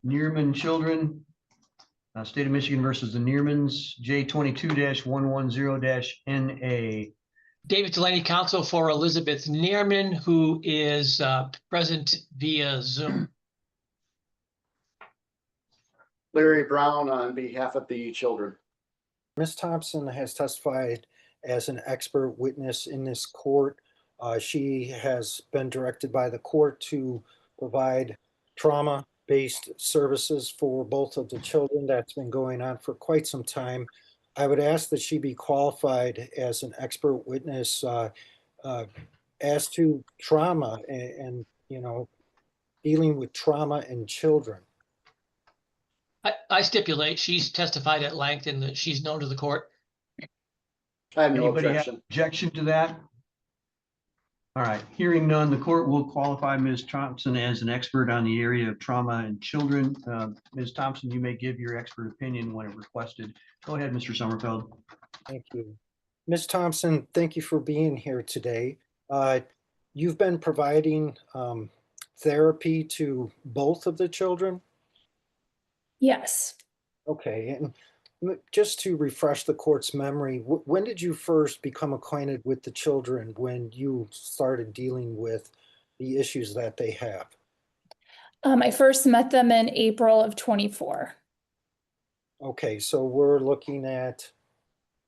Nearman children, State of Michigan versus the Nearmans, J22-110-NA. David Delaney, counsel for Elizabeth Nearman, who is present via Zoom. Larry Brown on behalf of the children. Ms. Thompson has testified as an expert witness in this court. She has been directed by the court to provide trauma-based services for both of the children. That's been going on for quite some time. I would ask that she be qualified as an expert witness as to trauma and dealing with trauma in children. I stipulate she's testified at length and that she's known to the court. I have no Anybody objection. have objection to that? All right, hearing none, the court will qualify Ms. Thompson as an expert on the area of trauma in children. Ms. Thompson, you may give your expert opinion when requested. Go ahead, Mr. Sommerfeld. Thank you. Ms. Thompson, thank you for being here today. You've been providing therapy to both of the children? Yes. Okay, and just to refresh the court's memory, when did you first become acquainted with the children when you started dealing with the issues that they have? I first met them in April of 24. Okay, so we're looking at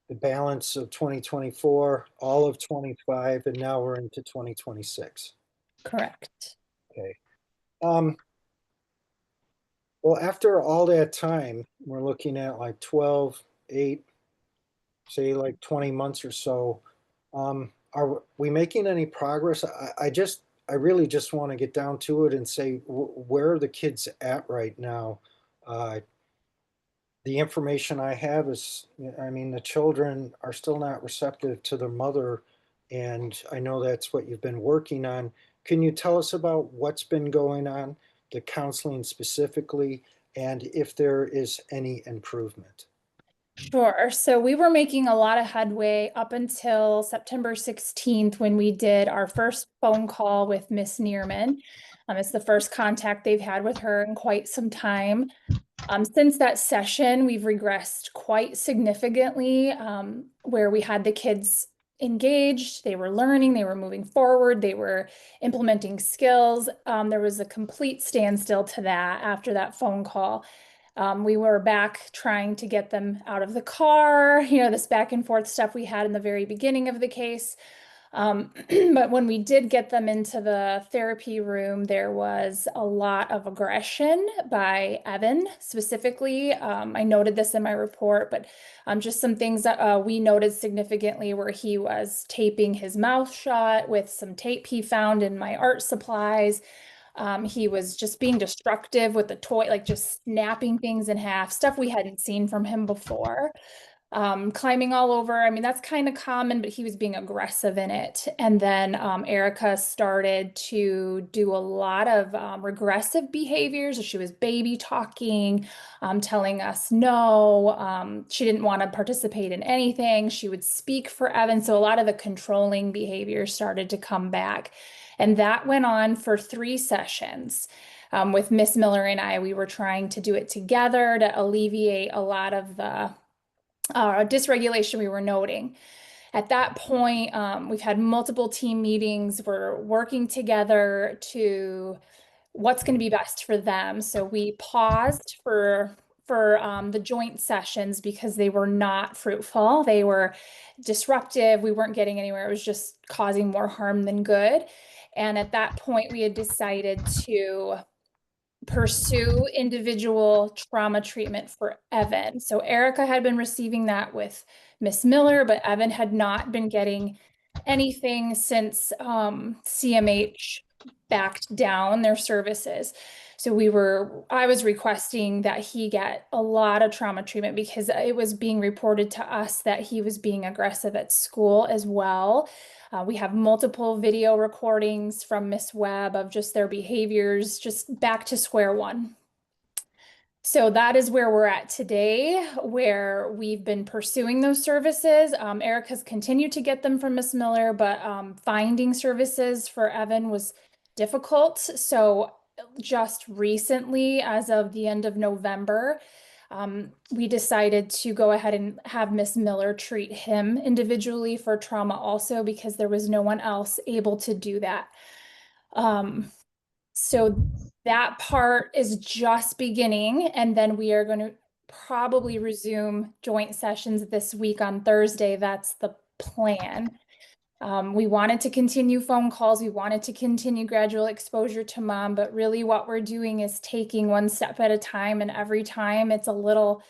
the balance of 2024, all of 25, and now we're into 2026. Correct. Okay. Well, after all that time, we're looking at like 12, 8, say like 20 months or so. Are we making any progress? I really just want to get down to it and say, where are the kids at right now? The information I have is, I mean, the children are still not receptive to their mother, and I know that's what you've been working on. Can you tell us about what's been going on, the counseling specifically, and if there is any improvement? Sure. So we were making a lot of headway up until September 16th when we did our first phone call with Miss Nearman. It's the first contact they've had with her in quite some time. Since that session, we've regressed quite significantly, where we had the kids engaged, they were learning, they were moving forward, they were implementing skills. There was a complete standstill to that after that phone call. We were back trying to get them out of the car, this back and forth stuff we had in the very beginning of the case. But when we did get them into the therapy room, there was a lot of aggression by Evan specifically. I noted this in my report, but just some things that we noted significantly where he was taping his mouth shut with some tape he found in my art supplies. He was just being destructive with the toy, like just snapping things in half, stuff we hadn't seen from him before. Climbing all over. I mean, that's kind of common, but he was being aggressive in it. And then Erica started to do a lot of regressive behaviors. She was baby talking, telling us no. She didn't want to participate in anything. She would speak for Evan. So a lot of the controlling behaviors started to come back. And that went on for 3 sessions. With Miss Miller and I, we were trying to do it together to alleviate a lot of the dysregulation we were noting. At that point, we've had multiple team meetings. We're working together to what's going to be best for them. So we paused for the joint sessions because they were not fruitful. They were disruptive. We weren't getting anywhere. It was just causing more harm than good. And at that point, we had decided to pursue individual trauma treatment for Evan. So Erica had been receiving that with Miss Miller, but Evan had not been getting anything since CMH backed down their services. So I was requesting that he get a lot of trauma treatment because it was being reported to us that he was being aggressive at school as well. We have multiple video recordings from Miss Webb of just their behaviors, just back to square one. So that is where we're at today, where we've been pursuing those services. Erica's continued to get them from Miss Miller, but finding services for Evan was difficult. So just recently, as of the end of November, we decided to go ahead and have Miss Miller treat him individually for trauma also, because there was no one else able to do that. So that part is just beginning, and then we are going to probably resume joint sessions this week on Thursday. That's the plan. We wanted to continue phone calls. We wanted to continue gradual exposure to mom, but really what we're doing is taking one step at a time. And every time it's a little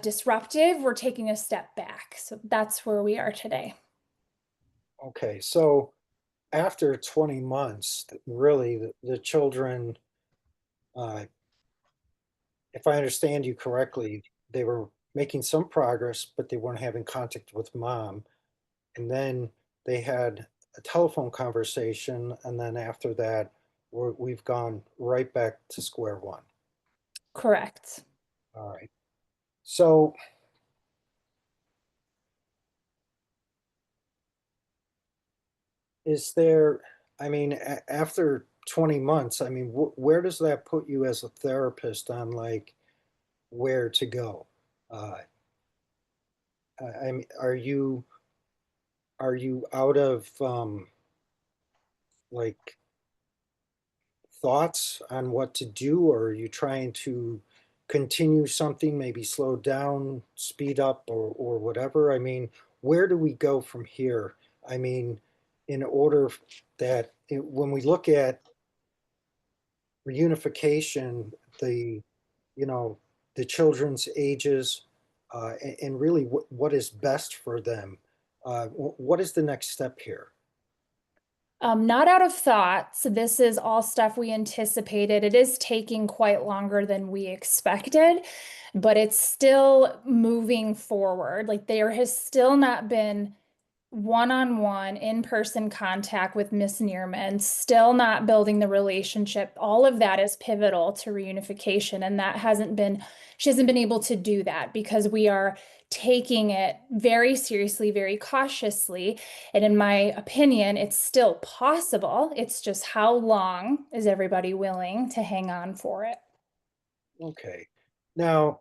disruptive, we're taking a step back. So that's where we are today. Okay, so after 20 months, really, the children, if I understand you correctly, they were making some progress, but they weren't having contact with mom. And then they had a telephone conversation, and then after that, we've gone right back to square one. Correct. All right. So is there, I mean, after 20 months, I mean, where does that put you as a therapist on like where to go? I mean, are you out of like thoughts on what to do, or are you trying to continue something, maybe slow down, speed up, or whatever? I mean, where do we go from here? I mean, in order that when we look at reunification, the, you know, the children's ages, and really what is best for them, what is the next step here? Not out of thought. So this is all stuff we anticipated. It is taking quite longer than we expected, but it's still moving forward. Like there has still not been one-on-one in-person contact with Miss Neerman, still not building the relationship. All of that is pivotal to reunification, and that she hasn't been able to do that because we are taking it very seriously, very cautiously. And in my opinion, it's still possible. It's just how long is everybody willing to hang on for it? Okay. Now,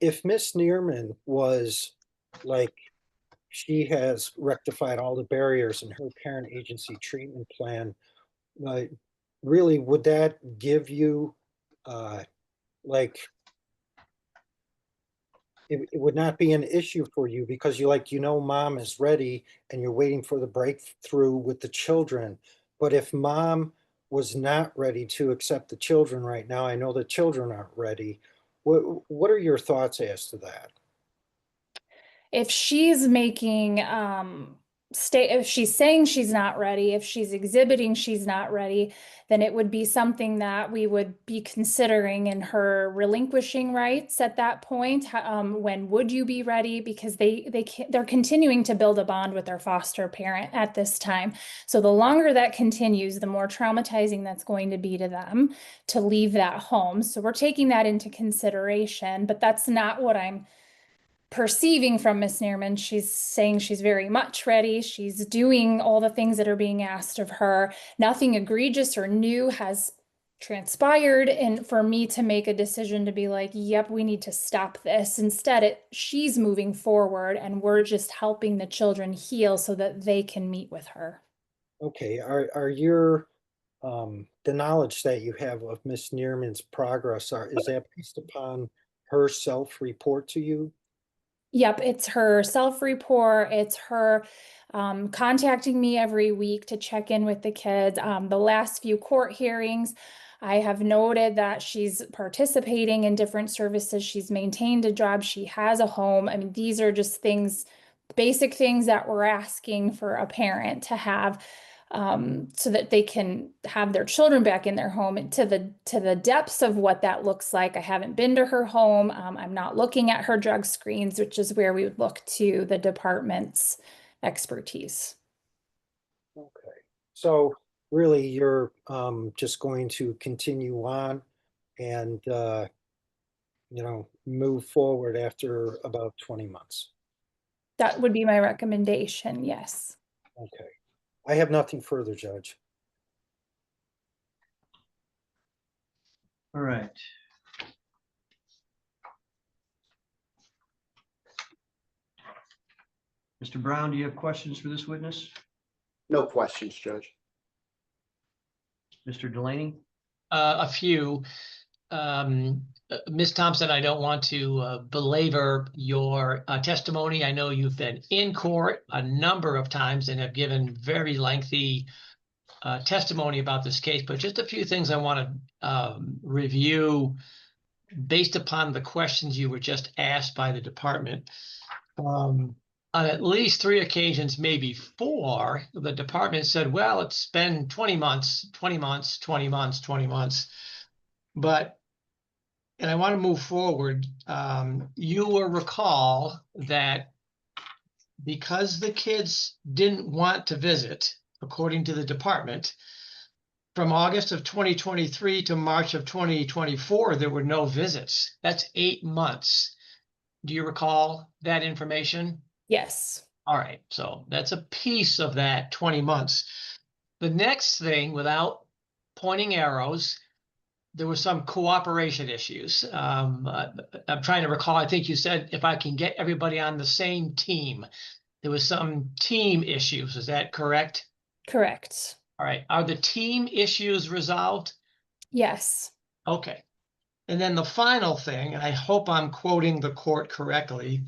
if Miss Neerman was like, she has rectified all the barriers in her parent agency treatment plan, uh, really, would that give you, like, it would not be an issue for you because mom is ready and you're waiting for the breakthrough with the children. But if mom was not ready to accept the children right now, I know the children aren't ready. What are your thoughts as to that? If she's making if she's saying she's not ready, if she's exhibiting she's not ready, then it would be something that we would be considering in her relinquishing rights at that point. When would you be ready? Because they're continuing to build a bond with their foster parent at this time. So the longer that continues, the more traumatizing that's going to be to them to leave that home. So we're taking that into consideration, but that's not what I'm perceiving from Miss Neerman. She's saying she's very much ready. She's doing all the things that are being asked of her. Nothing egregious or new has transpired, and for me to make a decision to be like, yep, we need to stop this. Instead, she's moving forward and we're just helping the children heal so that they can meet with her. Okay, are your the knowledge that you have of Miss Neerman's progress, is that based upon her self-report to you? Yep, it's her self-report. It's her contacting me every week to check in with the kids. The last few court hearings, I have noted that she's participating in different services. She's maintained a job. She has a home. I mean, these are just things, basic things that we're asking for a parent to have, so that they can have their children back in their home. And to the depths of what that looks like, I haven't been to her home. I'm not looking at her drug screens, which is where we would look to the department's expertise. Okay, so really you're just going to continue on and move forward after about 20 months. That would be my recommendation, yes. Okay, I have nothing further, Judge. All right. Mr. Brown, do you have questions for this witness? No questions, Judge. Mr. Delaney? A few. Ms. Thompson, I don't want to belabor your testimony. I know you've been in court a number of times and have given very lengthy testimony about this case, but just a few things I want to review based upon the questions you were just asked by the department. On at least 3 occasions, maybe 4, the department said, well, it's been 20 months, 20 months, 20 months, 20 months. But, and I want to move forward, you will recall that because the kids didn't want to visit, according to the department, from August of 2023 to March of 2024, there were no visits. That's 8 months. Do you recall that information? Yes. All right, so that's a piece of that 20 months. The next thing, without pointing arrows, there were some cooperation issues. I'm trying to recall, I think you said if I can get everybody on the same team, there was some team issues. Is that correct? Correct. All right, are the team issues resolved? Yes. Okay. And then the final thing, and I hope I'm quoting the court correctly,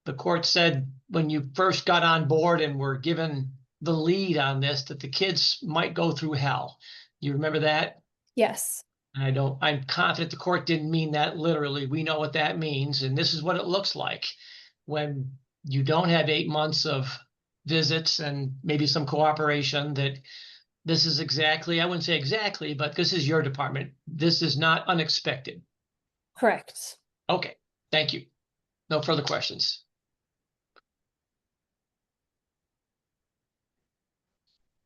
the court said when you first got on board and were given the lead on this, that the kids might go through hell. You remember that? Yes. I'm confident the court didn't mean that literally. We know what that means. And this is what it looks like when you don't have 8 months of visits and maybe some cooperation, that this is exactly, I wouldn't say exactly, but this is your department. This is not unexpected. Correct. Okay, thank you. No further questions.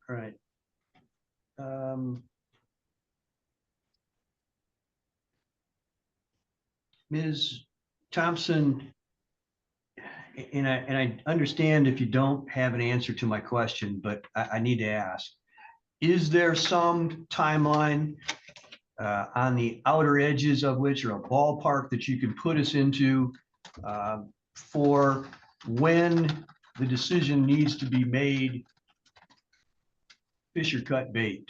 All right. Ms. Thompson, and I understand if you don't have an answer to my question, but I need to ask, is there some timeline on the outer edges of which, or a ballpark that you could put us into for when the decision needs to be made, fish or cut bait?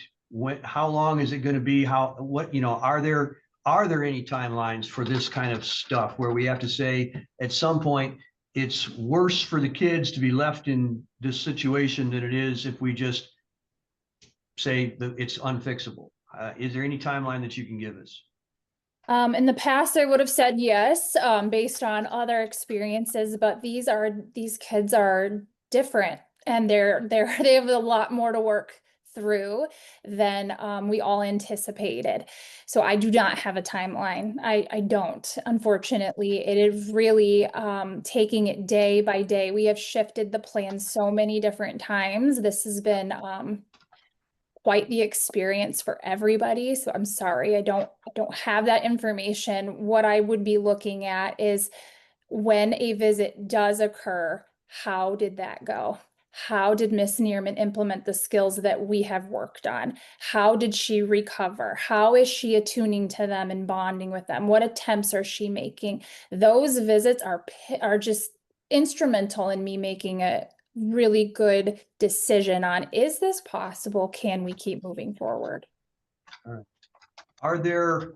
How long is it going to be? Are there any timelines for this kind of stuff where we have to say at some point it's worse for the kids to be left in this situation than it is if we just say that it's unfixable? Is there any timeline that you can give us? In the past, I would have said yes, based on other experiences, but these kids are different, and they have a lot more to work through than we all anticipated. So I do not have a timeline. I don't, unfortunately. It is really taking it day by day. We have shifted the plan so many different times. This has been quite the experience for everybody. So I'm sorry, I don't have that information. What I would be looking at is when a visit does occur, how did that go? How did Miss Neerman implement the skills that we have worked on? How did she recover? How is she attuning to them and bonding with them? What attempts are she making? Those visits are just instrumental in me making a really good decision on, is this possible? Can we keep moving forward? All right. Are there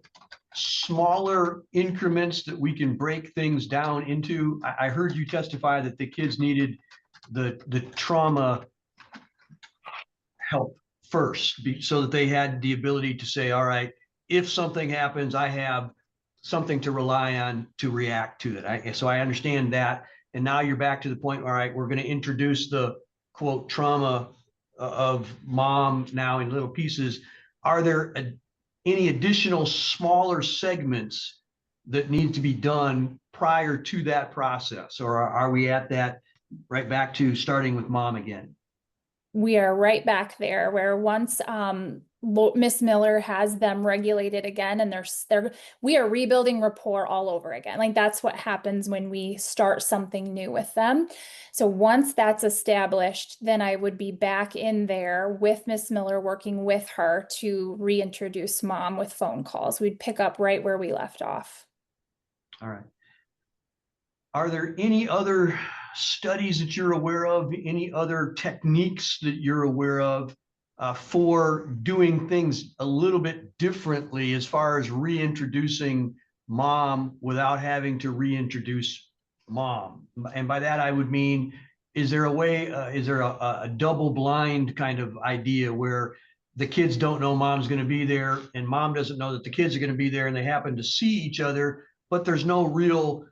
smaller increments that we can break things down into? I heard you testify that the kids needed the trauma help first, so that they had the ability to say, all right, if something happens, I have something to rely on to react to it. So I understand that. And now you're back to the point, all right, we're going to introduce the quote trauma of mom now in little pieces. Are there any additional smaller segments that need to be done prior to that process? Or are we at that right back to starting with mom again? We are right back there, where once Miss Miller has them regulated again, and we are rebuilding rapport all over again. Like that's what happens when we start something new with them. So once that's established, then I would be back in there with Miss Miller, working with her to reintroduce mom with phone calls. We'd pick up right where we left off. All right. Are there any other studies that you're aware of, any other techniques that you're aware of for doing things a little bit differently as far as reintroducing mom without having to reintroduce mom? And by that, I would mean, is there a way, is there a double blind kind of idea where the kids don't know mom's going to be there and mom doesn't know that the kids are going to be there, and they happen to see each other, but there's no real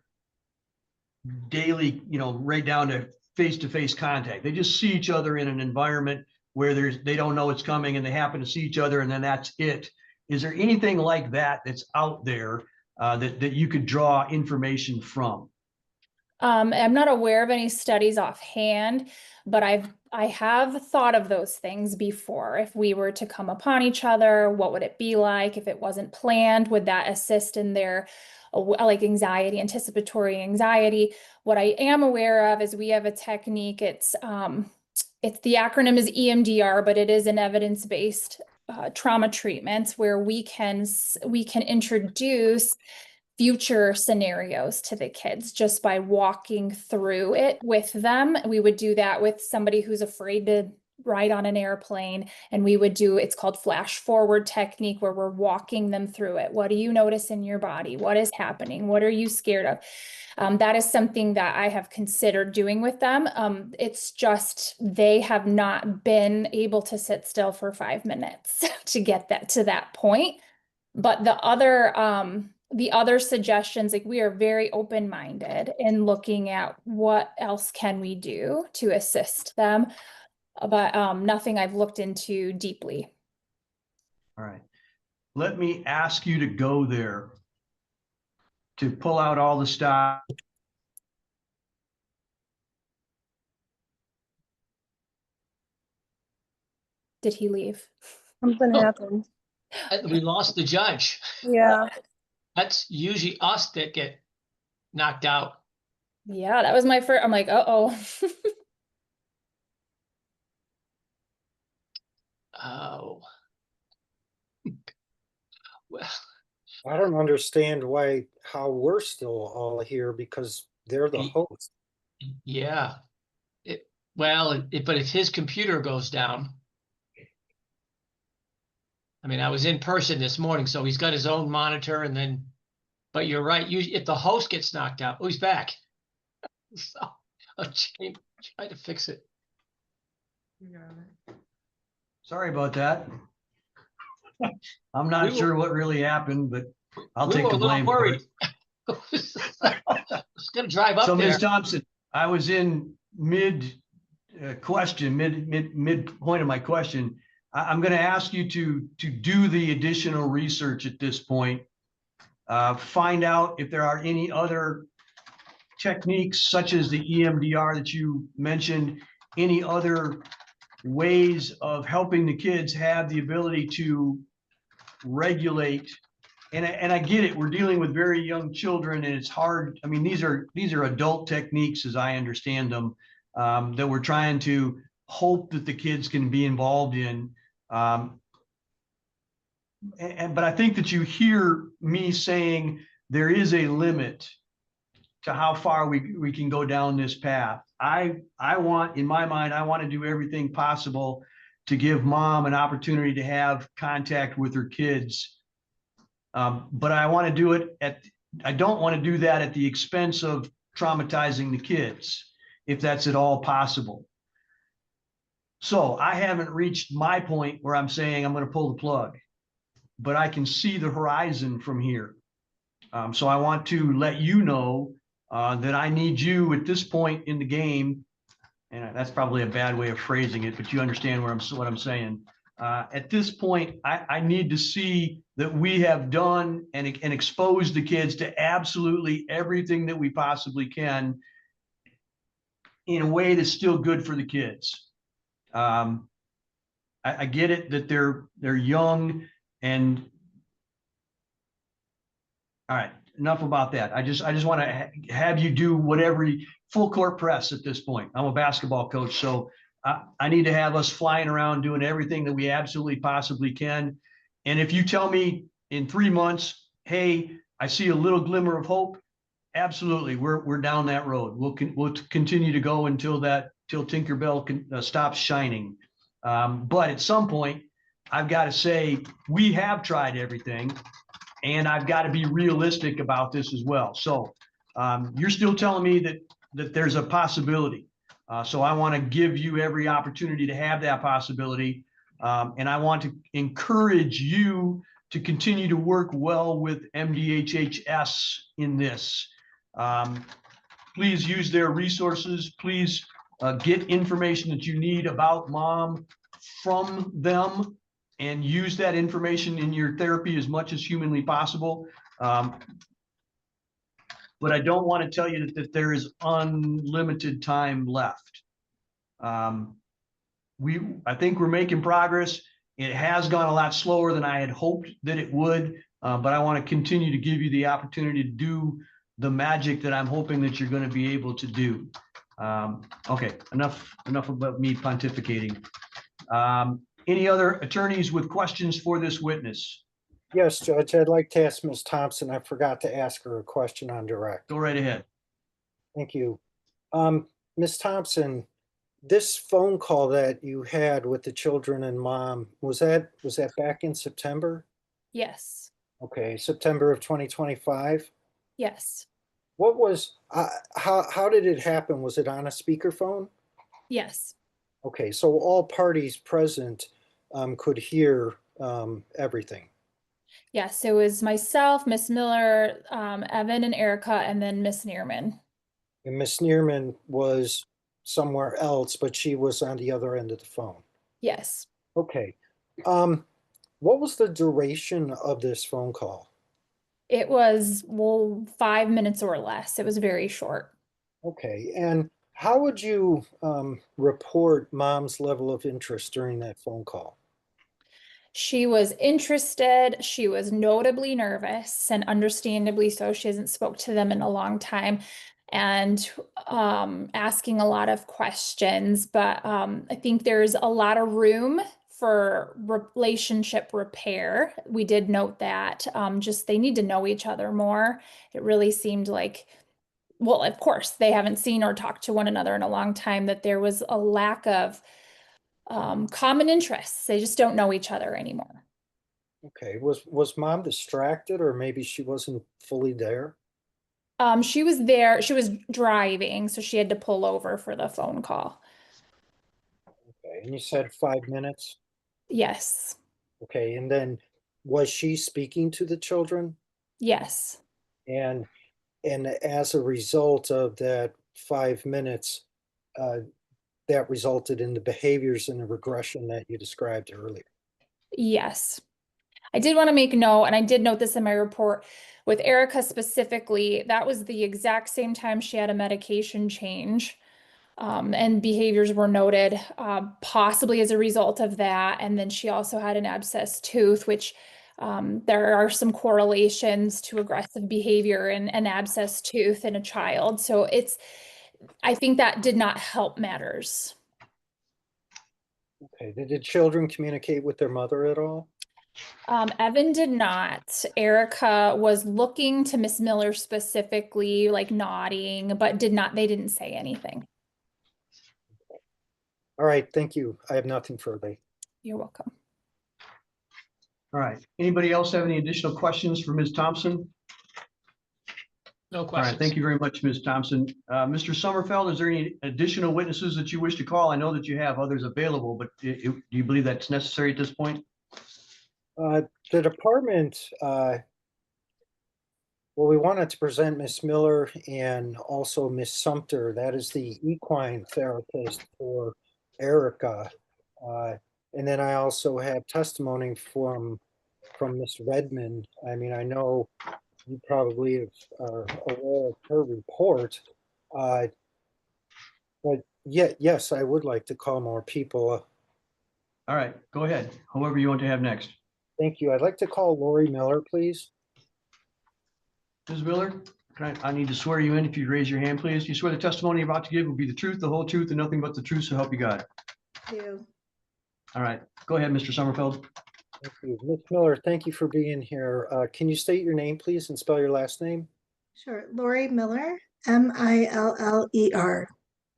daily, right down to face-to-face contact. They just see each other in an environment where they don't know it's coming and they happen to see each other, and then that's it. Is there anything like that that's out there that you could draw information from? I'm not aware of any studies offhand, but I have thought of those things before. If we were to come upon each other, what would it be like? If it wasn't planned, would that assist in their like anxiety, anticipatory anxiety? What I am aware of is we have a technique. It's the acronym is EMDR, but it is an evidence-based trauma treatment where we can introduce future scenarios to the kids just by walking through it with them. We would do that with somebody who's afraid to ride on an airplane, and we would do, it's called flash forward technique, where we're walking them through it. What do you notice in your body? What is happening? What are you scared of? That is something that I have considered doing with them. It's just they have not been able to sit still for 5 minutes to get that to that point. But the other suggestions, like we are very open-minded in looking at what else can we do to assist them, but nothing I've looked into deeply. All right. Let me ask you to go there, to pull out all the stuff. Did he leave? Something Oh. happened. We lost the judge. Yeah. That's usually us that get knocked out. Yeah, that was my first. I'm like, uh-oh. Oh. Well, I don't understand how we're still all here, because they're the host. yeah. But if his computer goes down, I mean, I was in person this morning, so he's got his own monitor, and then, but you're right. If the host gets knocked out, he's back. So I'll try to fix it. Sorry about that. I'm not sure what really happened, but I'll take the blame for it. I was going to drive up So, there. Ms. Thompson, I was in mid point of my question. I'm going to ask you to do the additional research at this point. Find out if there are any other techniques such as the EMDR that you mentioned, any other ways of helping the kids have the ability to regulate. And I get it, we're dealing with very young children and it's hard. I mean, these are adult techniques as I understand them, that we're trying to hope that the kids can be involved in. But I think that you hear me saying there is a limit to how far we can go down this path. I want, in my mind, I want to do everything possible to give mom an opportunity to have contact with her kids. But I want to do it I don't want to do that at the expense of traumatizing the kids, if that's at all possible. So I haven't reached my point where I'm saying I'm going to pull the plug, but I can see the horizon from here. So I want to let you know that I need you at this point in the game, and that's probably a bad way of phrasing it, but you understand what I'm saying. At this point, I need to see that we have done and exposed the kids to absolutely everything that we possibly can in a way that's still good for the kids. I get it that they're young and all right, enough about that. I just want to have you do whatever full court press at this point. I'm a basketball coach, so I need to have us flying around doing everything that we absolutely possibly can. And if you tell me in 3 months, hey, I see a little glimmer of hope, absolutely, we're down that road. We'll continue to go till Tinkerbell stops shining. But at some point, I've got to say we have tried everything, and I've got to be realistic about this as well. So you're still telling me that there's a possibility. So I want to give you every opportunity to have that possibility. And I want to encourage you to continue to work well with MDHHS in this. Please use their resources. Please get information that you need about mom from them and use that information in your therapy as much as humanly possible. But I don't want to tell you that there is unlimited time left. I think we're making progress. It has gone a lot slower than I had hoped that it would, but I want to continue to give you the opportunity to do the magic that I'm hoping that you're going to be able to do. Okay, enough about me pontificating. Any other attorneys with questions for this witness? Yes, Judge, I'd like to ask Ms. Thompson. I forgot to ask her a question on direct. Go right ahead. Thank you. Ms. Thompson, this phone call that you had with the children and mom, was that back in September? Yes. Okay, September of 2025? Yes. What was, how did it happen? Was it on a speakerphone? Yes. Okay, so all parties present could hear everything. Yes. It was myself, Miss Miller, Evan and Erica, and then Miss Neerman. And Miss Neerman was somewhere else, but she was on the other end of the phone. Yes. Okay. What was the duration of this phone call? It was, well, 5 minutes or less. It was very short. Okay, and how would you report mom's level of interest during that phone call? She was interested. She was notably nervous, and understandably so. She hasn't spoke to them in a long time, and asking a lot of questions. But I think there's a lot of room for relationship repair. We did note that just they need to know each other more. It really seemed like, well, of course, they haven't seen or talked to one another in a long time, that there was a lack of common interests. They just don't know each other anymore. Okay, was mom distracted, or maybe she wasn't fully there? She was there. She was driving, so she had to pull over for the phone call. Okay, and you said 5 minutes? Yes. Okay, and then was she speaking to the children? Yes. And as a result of that 5 minutes, that resulted in the behaviors and the regression that you described earlier. Yes. I did want to make note, and I did note this in my report with Erica specifically, that was the exact same time she had a medication change. And behaviors were noted, possibly as a result of that. And then she also had an abscessed tooth, which there are some correlations to aggressive behavior and an abscessed tooth in a child. So I think that did not help matters. Okay, did the children communicate with their mother at all? Evan did not. Erica was looking to Miss Miller specifically, like nodding, but they didn't say anything. All right, thank you. I have nothing further. You're welcome. All right. Anybody else have any additional questions for Ms. Thompson? No All right. questions. Thank you very much, Ms. Thompson. Mr. Sommerfeld, is there any additional witnesses that you wish to call? I know that you have others available, but do you believe that's necessary at this point? The department, well, we wanted to present Miss Miller and also Miss Sumter. That is the equine therapist for Erica. And then I also have testimony from Miss Redmond. I mean, I know you probably are aware of her report. But yes, I would like to call more people. All right, go ahead. Whoever you want to have next. Thank you. I'd like to call Lori Miller, please. Ms. Miller, I need to swear you in. If you'd raise your hand, please. You swear the testimony you're about to give will be the truth, the whole truth, and nothing but the truth, so help you God. You. All right, go ahead, Mr. Sommerfeld. Thank you. Ms. Miller, thank you for being here. Can you state your name, please, and spell your last name? Sure. Lori Miller, Miller.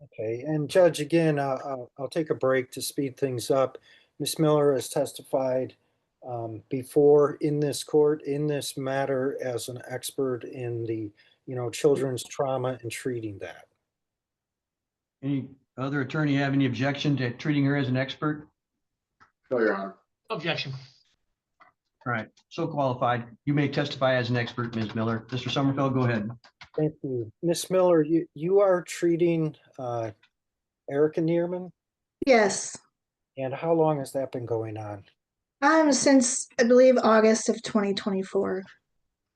Okay, and Judge, again, I'll take a break to speed things up. Ms. Miller has testified before in this court, in this matter, as an expert in the, children's trauma and treating that. Any other attorney have any objection to treating her as an expert? No, Your Honor. Objection. All right, so qualified. You may testify as an expert, Ms. Miller. Mr. Sommerfeld, go ahead. Thank you. Ms. Miller, you are treating Erica Neerman, Yes. and how long has that been going on? Since I believe August of 2024.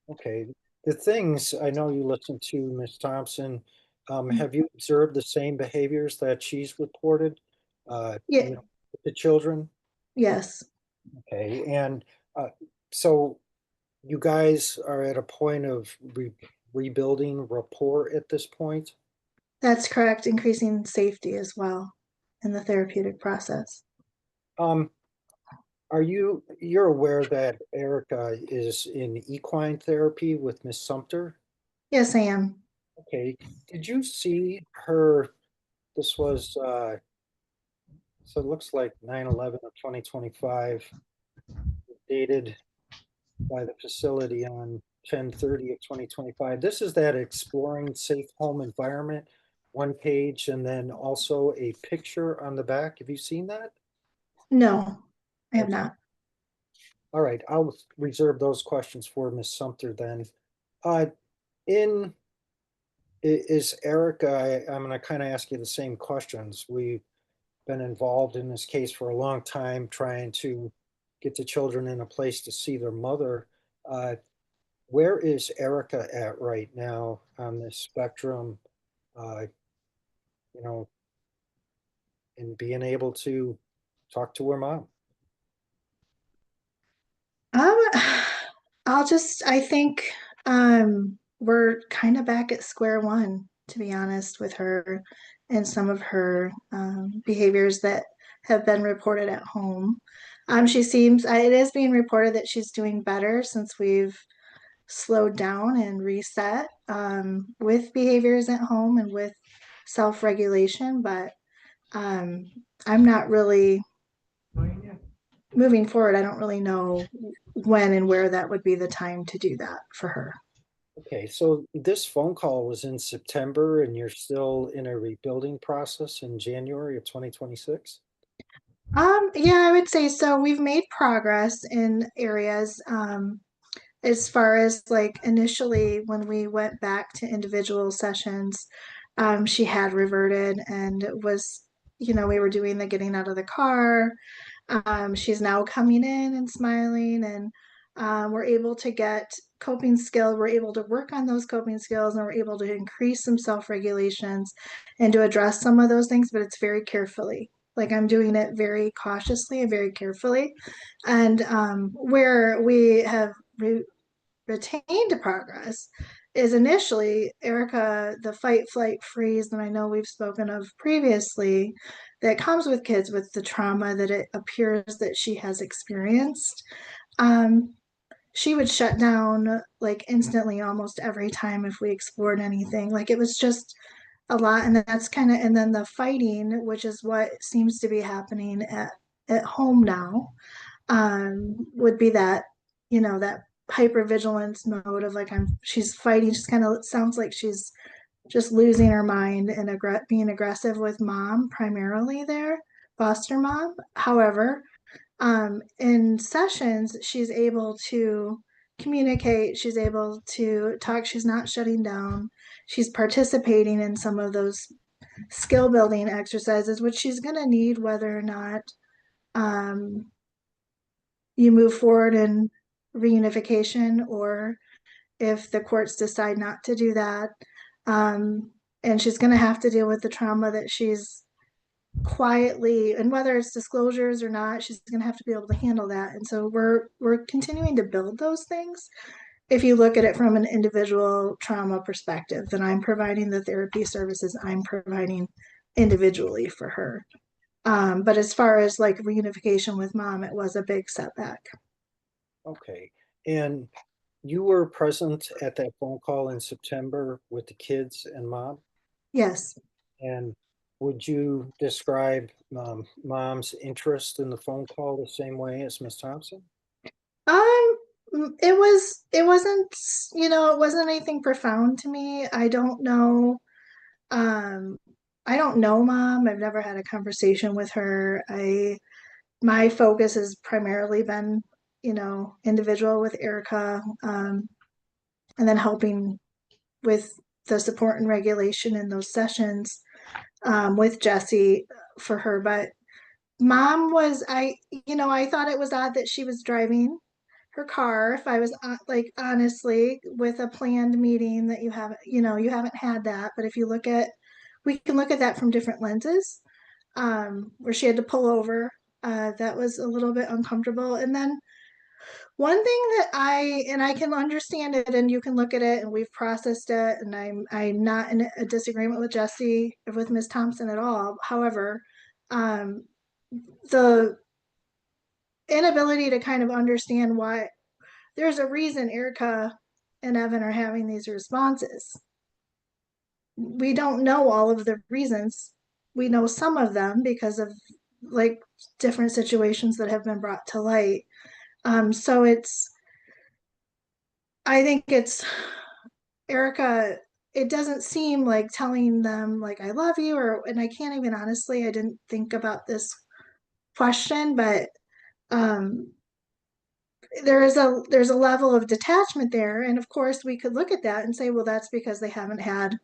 Okay, the things, I know you listened to Ms. Thompson. Have you observed the same behaviors that she's reported? Yeah. With the children? Yes. Okay, and so you guys are at a point of rebuilding rapport at this point? That's correct. Increasing safety as well in the therapeutic process. You're aware that Erica is in equine therapy with Miss Sumter? Yes, I am. Okay, did you see her, this was, so it looks like 9/11 of 2025, dated by the facility on 10/30 of 2025. This is that exploring safe home environment, one page, and then also a picture on the back. Have you seen that? No, I have Okay. not. All right, I'll reserve those questions for Ms. Sumter then. Is Erica, I'm going to kind of ask you the same questions. We've been involved in this case for a long time, trying to get the children in a place to see their mother. Where is Erica at right now on this spectrum? In being able to talk to her mom? I think we're kind of back at square one, to be honest, with her and some of her behaviors that have been reported at home. It is being reported that she's doing better since we've slowed down and reset with behaviors at home and with self-regulation, but I'm not really moving forward. I don't really know when and where that would be the time to do that for her. Okay, so this phone call was in September and you're still in a rebuilding process in January of 2026? Yeah, I would say so. We've made progress in areas as far as like initially when we went back to individual sessions, she had reverted and it was, we were doing the getting out of the car. She's now coming in and smiling, and we're able to get coping skill. We're able to work on those coping skills, and we're able to increase some self-regulations and to address some of those things, but it's very carefully. Like I'm doing it very cautiously and very carefully. And where we have retained progress is initially Erica, the fight, flight, freeze that I know we've spoken of previously, that comes with kids with the trauma that it appears that she has experienced. She would shut down like instantly almost every time if we explored anything. Like it was just a lot. And that's and then the fighting, which is what seems to be happening at home now, would be that, that hypervigilance mode of like she's fighting, just kind of sounds like she's just losing her mind and being aggressive with mom primarily there, foster mom. However, in sessions, she's able to communicate, she's able to talk, she's not shutting down, she's participating in some of those skill building exercises, which she's going to need whether or not you move forward in reunification or if the courts decide not to do that. And she's going to have to deal with the trauma that she's quietly, and whether it's disclosures or not, she's going to have to be able to handle that. And so we're continuing to build those things. If you look at it from an individual trauma perspective, then I'm providing the therapy services I'm providing individually for her. But as far as like reunification with mom, it was a big setback. Okay. And you were present at that phone call in September with the kids and mom? Yes. And would you describe mom's interest in the phone call the same way as Ms. Thompson? It wasn't, it wasn't anything profound to me. I don't know. I don't know mom. I've never had a conversation with her. My focus has primarily been, individual with Erica, and then helping with the support and regulation in those sessions, with Jesse for her. But mom was, I thought it was odd that she was driving her car, if I was like honestly, with a planned meeting that you haven't had that. But if you look at, we can look at that from different lenses, where she had to pull over. That was a little bit uncomfortable. And then one thing that I can understand it, and you can look at it, and we've processed it, and I'm not in a disagreement with Jesse, with Ms. Thompson at all. However, the inability to kind of understand why there's a reason Erica and Evan are having these responses. We don't know all of the reasons. We know some of them because of like different situations that have been brought to light. So I think it's Erica. It doesn't seem like telling them like I love you, and I can't even honestly, I didn't think about this question, but there's a level of detachment there. And of course we could look at that and say, well, that's because they haven't had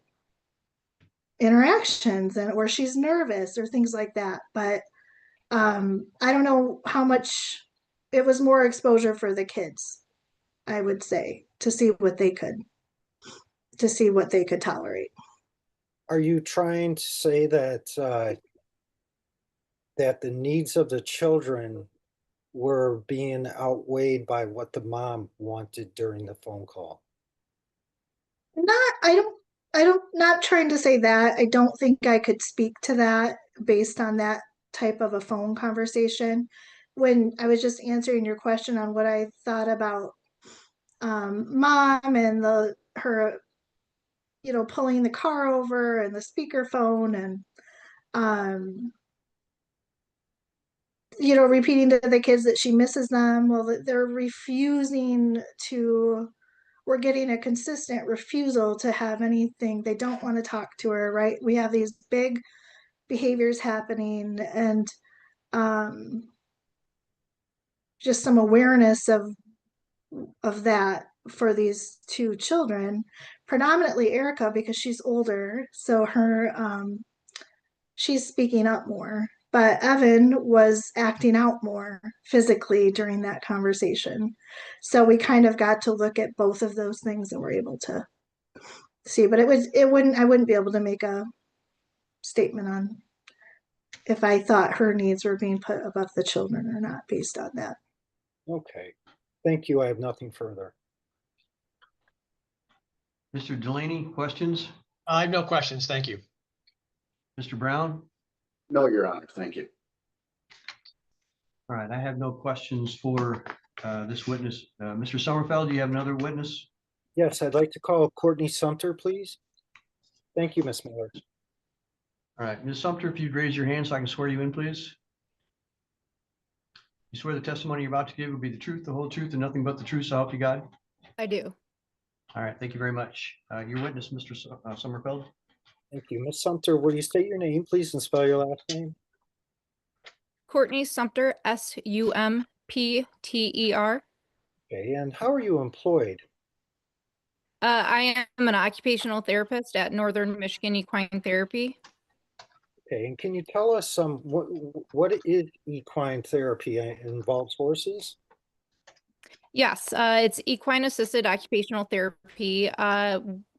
interactions, or she's nervous or things like that. But I don't know how much. It was more exposure for the kids, I would say, to see what they could tolerate. Are you trying to say that that the needs of the children were being outweighed by what the mom wanted during the phone call? Not trying to say that. I don't think I could speak to that based on that type of a phone conversation. When I was just answering your question on what I thought about mom and her pulling the car over and the speakerphone, and repeating to the kids that she misses them. Well, they're refusing to, we're getting a consistent refusal to have anything. They don't want to talk to her, right? We have these big behaviors happening, and just some awareness of that for these two children, predominantly Erica, because she's older, so she's speaking up more. But Evan was acting out more physically during that conversation. So we kind of got to look at both of those things and were able to see. But I wouldn't be able to make a statement on if I thought her needs were being put above the children or not based on that. Okay. Thank you. I have nothing further. Mr. Delaney, questions? I have no questions. Thank you. Mr. Brown? No, Your Honor. Thank you. All right, I have no questions for this witness. Mr. Sommerfeld, do you have another witness? Yes, I'd like to call Courtney Sumter, please. Thank you, Ms. Miller. All right, Ms. Sumter, if you'd raise your hand so I can swear you in, please. You swear the testimony you're about to give will be the truth, the whole truth, and nothing but the truth, so help you God? I do. All right, thank you very much. Your witness, Mr. Sommerfeld. Thank you. Ms. Sumter, will you state your name, please, and spell your last name? Courtney Sumter, Sumper. Okay, and how are you employed? I am an occupational therapist at Northern Michigan Equine Therapy. Okay, and can you tell us what is equine therapy? It involves horses? Yes, it's equine assisted occupational therapy.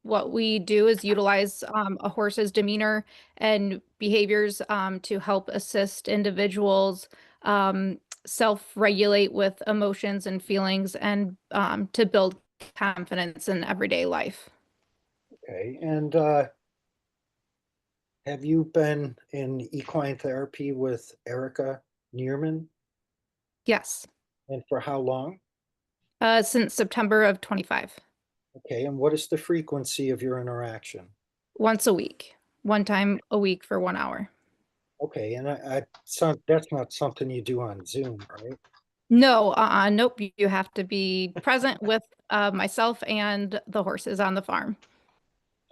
what we do is utilize a horse's demeanor and behaviors to help assist individuals self-regulate with emotions and feelings and to build confidence in everyday life. Okay, and have you been in equine therapy with Erica Neerman? Yes, And for how long? since September of 25. Okay, and what is the frequency of your interaction? Once a week, one time a week for 1 hour. Okay, and that's not something you do on Zoom, right? No, nope. You have to be present with myself and the horses on the farm.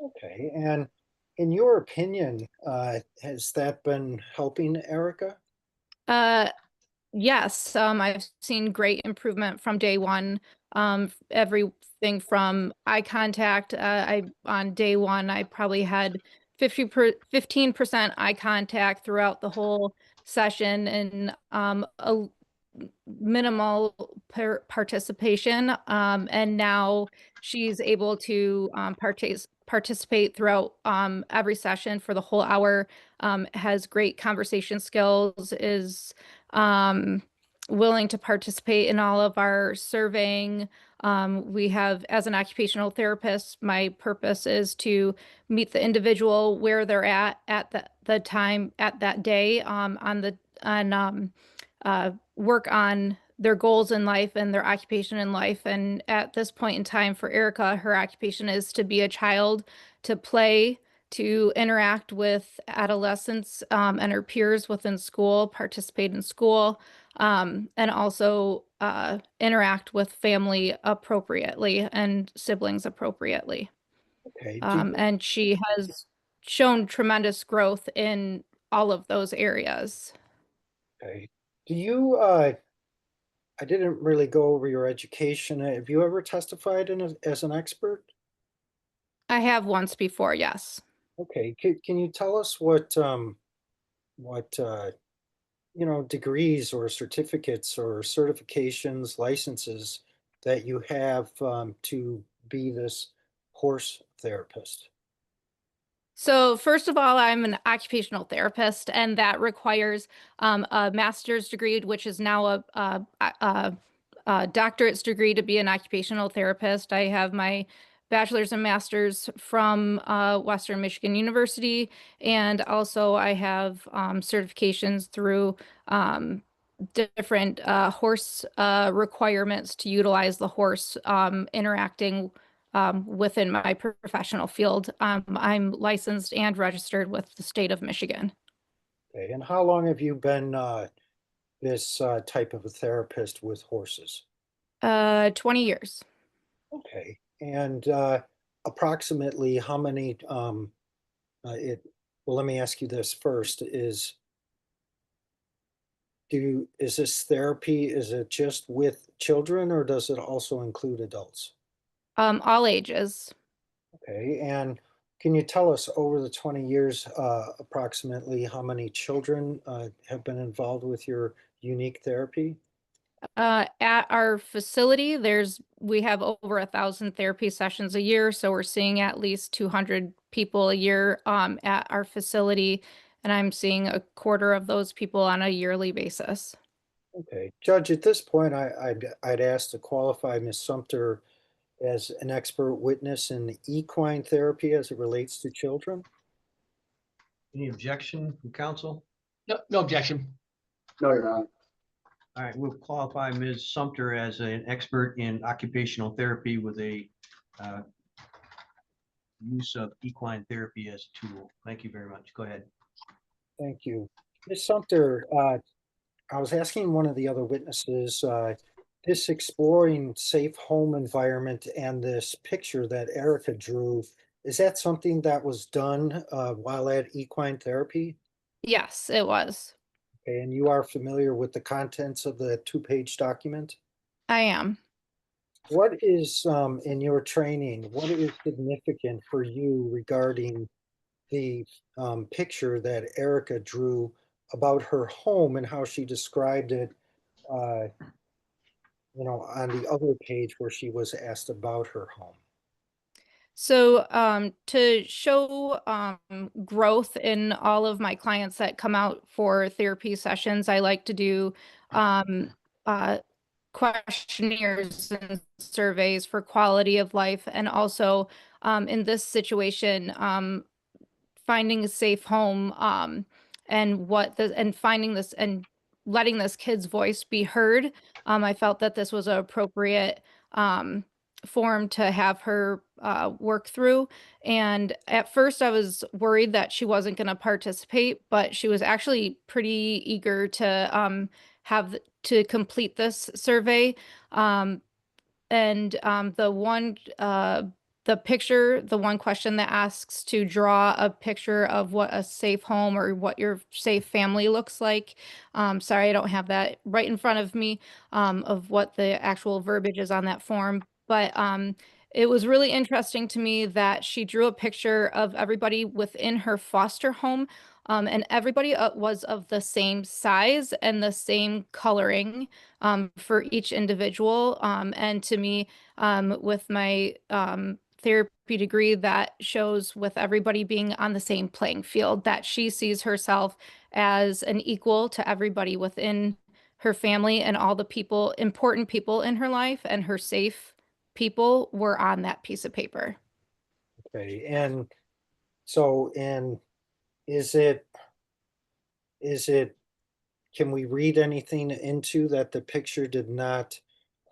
Okay, and in your opinion, has that been helping Erica? Uh, yes, I've seen great improvement from day one. Everything from eye contact. On day one, I probably had 15% eye contact throughout the whole session, and a minimal participation. And now she's able to participate throughout every session for the whole hour, has great conversation skills, is willing to participate in all of our surveying. We have, as an occupational therapist, my purpose is to meet the individual where they're at the time at that day, work on their goals in life and their occupation in life. And at this point in time for Erica, her occupation is to be a child, to play, to interact with adolescents and her peers within school, participate in school, and also interact with family appropriately and siblings appropriately. Okay, And she has shown tremendous growth in all of those areas. okay. Do you, I didn't really go over your education. Have you ever testified as an expert? I have once before, yes. Okay, can you tell us what, degrees or certificates or certifications, licenses that you have to be this horse therapist? So first of all, I'm an occupational therapist, and that requires a master's degree, which is now a doctorate's degree to be an occupational therapist. I have my bachelor's and master's from Western Michigan University, and also I have certifications through different horse requirements to utilize the horse interacting within my professional field. I'm licensed and registered with the state of Michigan. Okay, and how long have you been this type of a therapist with horses? 20 years. Okay, and approximately how many, well, let me ask you this first, is this therapy, is it just with children or does it also include adults? All ages. Okay, and can you tell us over the 20 years, approximately how many children have been involved with your unique therapy? At our facility, we have over 1,000 therapy sessions a year, so we're seeing at least 200 people a year at our facility, and I'm seeing a quarter of those people on a yearly basis. Okay, Judge, at this point, I'd ask to qualify Ms. Sumter as an expert witness in equine therapy as it relates to children. Any objection from council? No, no objection. No, you're not. All right, we'll qualify Ms. Sumter as an expert in occupational therapy with a use of equine therapy as a tool. Thank you very much. Go ahead. Thank you. Ms. Sumter, I was asking one of the other witnesses, this exploring safe home environment and this picture that Erica drew, is that something that was done while at equine therapy? Yes, it was. Okay, and you are familiar with the contents of the two-page document? I am. What is, in your training, what is significant for you regarding the picture that Erica drew about her home and how she described it, uh, on the other page where she was asked about her home? So to show growth in all of my clients that come out for therapy sessions, I like to do questionnaires and surveys for quality of life, and also in this situation, finding a safe home, and finding this and letting this kid's voice be heard. I felt that this was an appropriate form to have her work through. And at first I was worried that she wasn't going to participate, but she was actually pretty eager to to complete this survey. The one question that asks to draw a picture of what a safe home or what your safe family looks like. Sorry, I don't have that right in front of me, of what the actual verbiage is on that form. But it was really interesting to me that she drew a picture of everybody within her foster home, and everybody was of the same size and the same coloring for each individual. And to me, with my therapy degree, that shows with everybody being on the same playing field, that she sees herself as an equal to everybody within her family, and all the people, important people in her life, and her safe people were on that piece of paper. Okay, and so, and is it, can we read anything into that the picture did not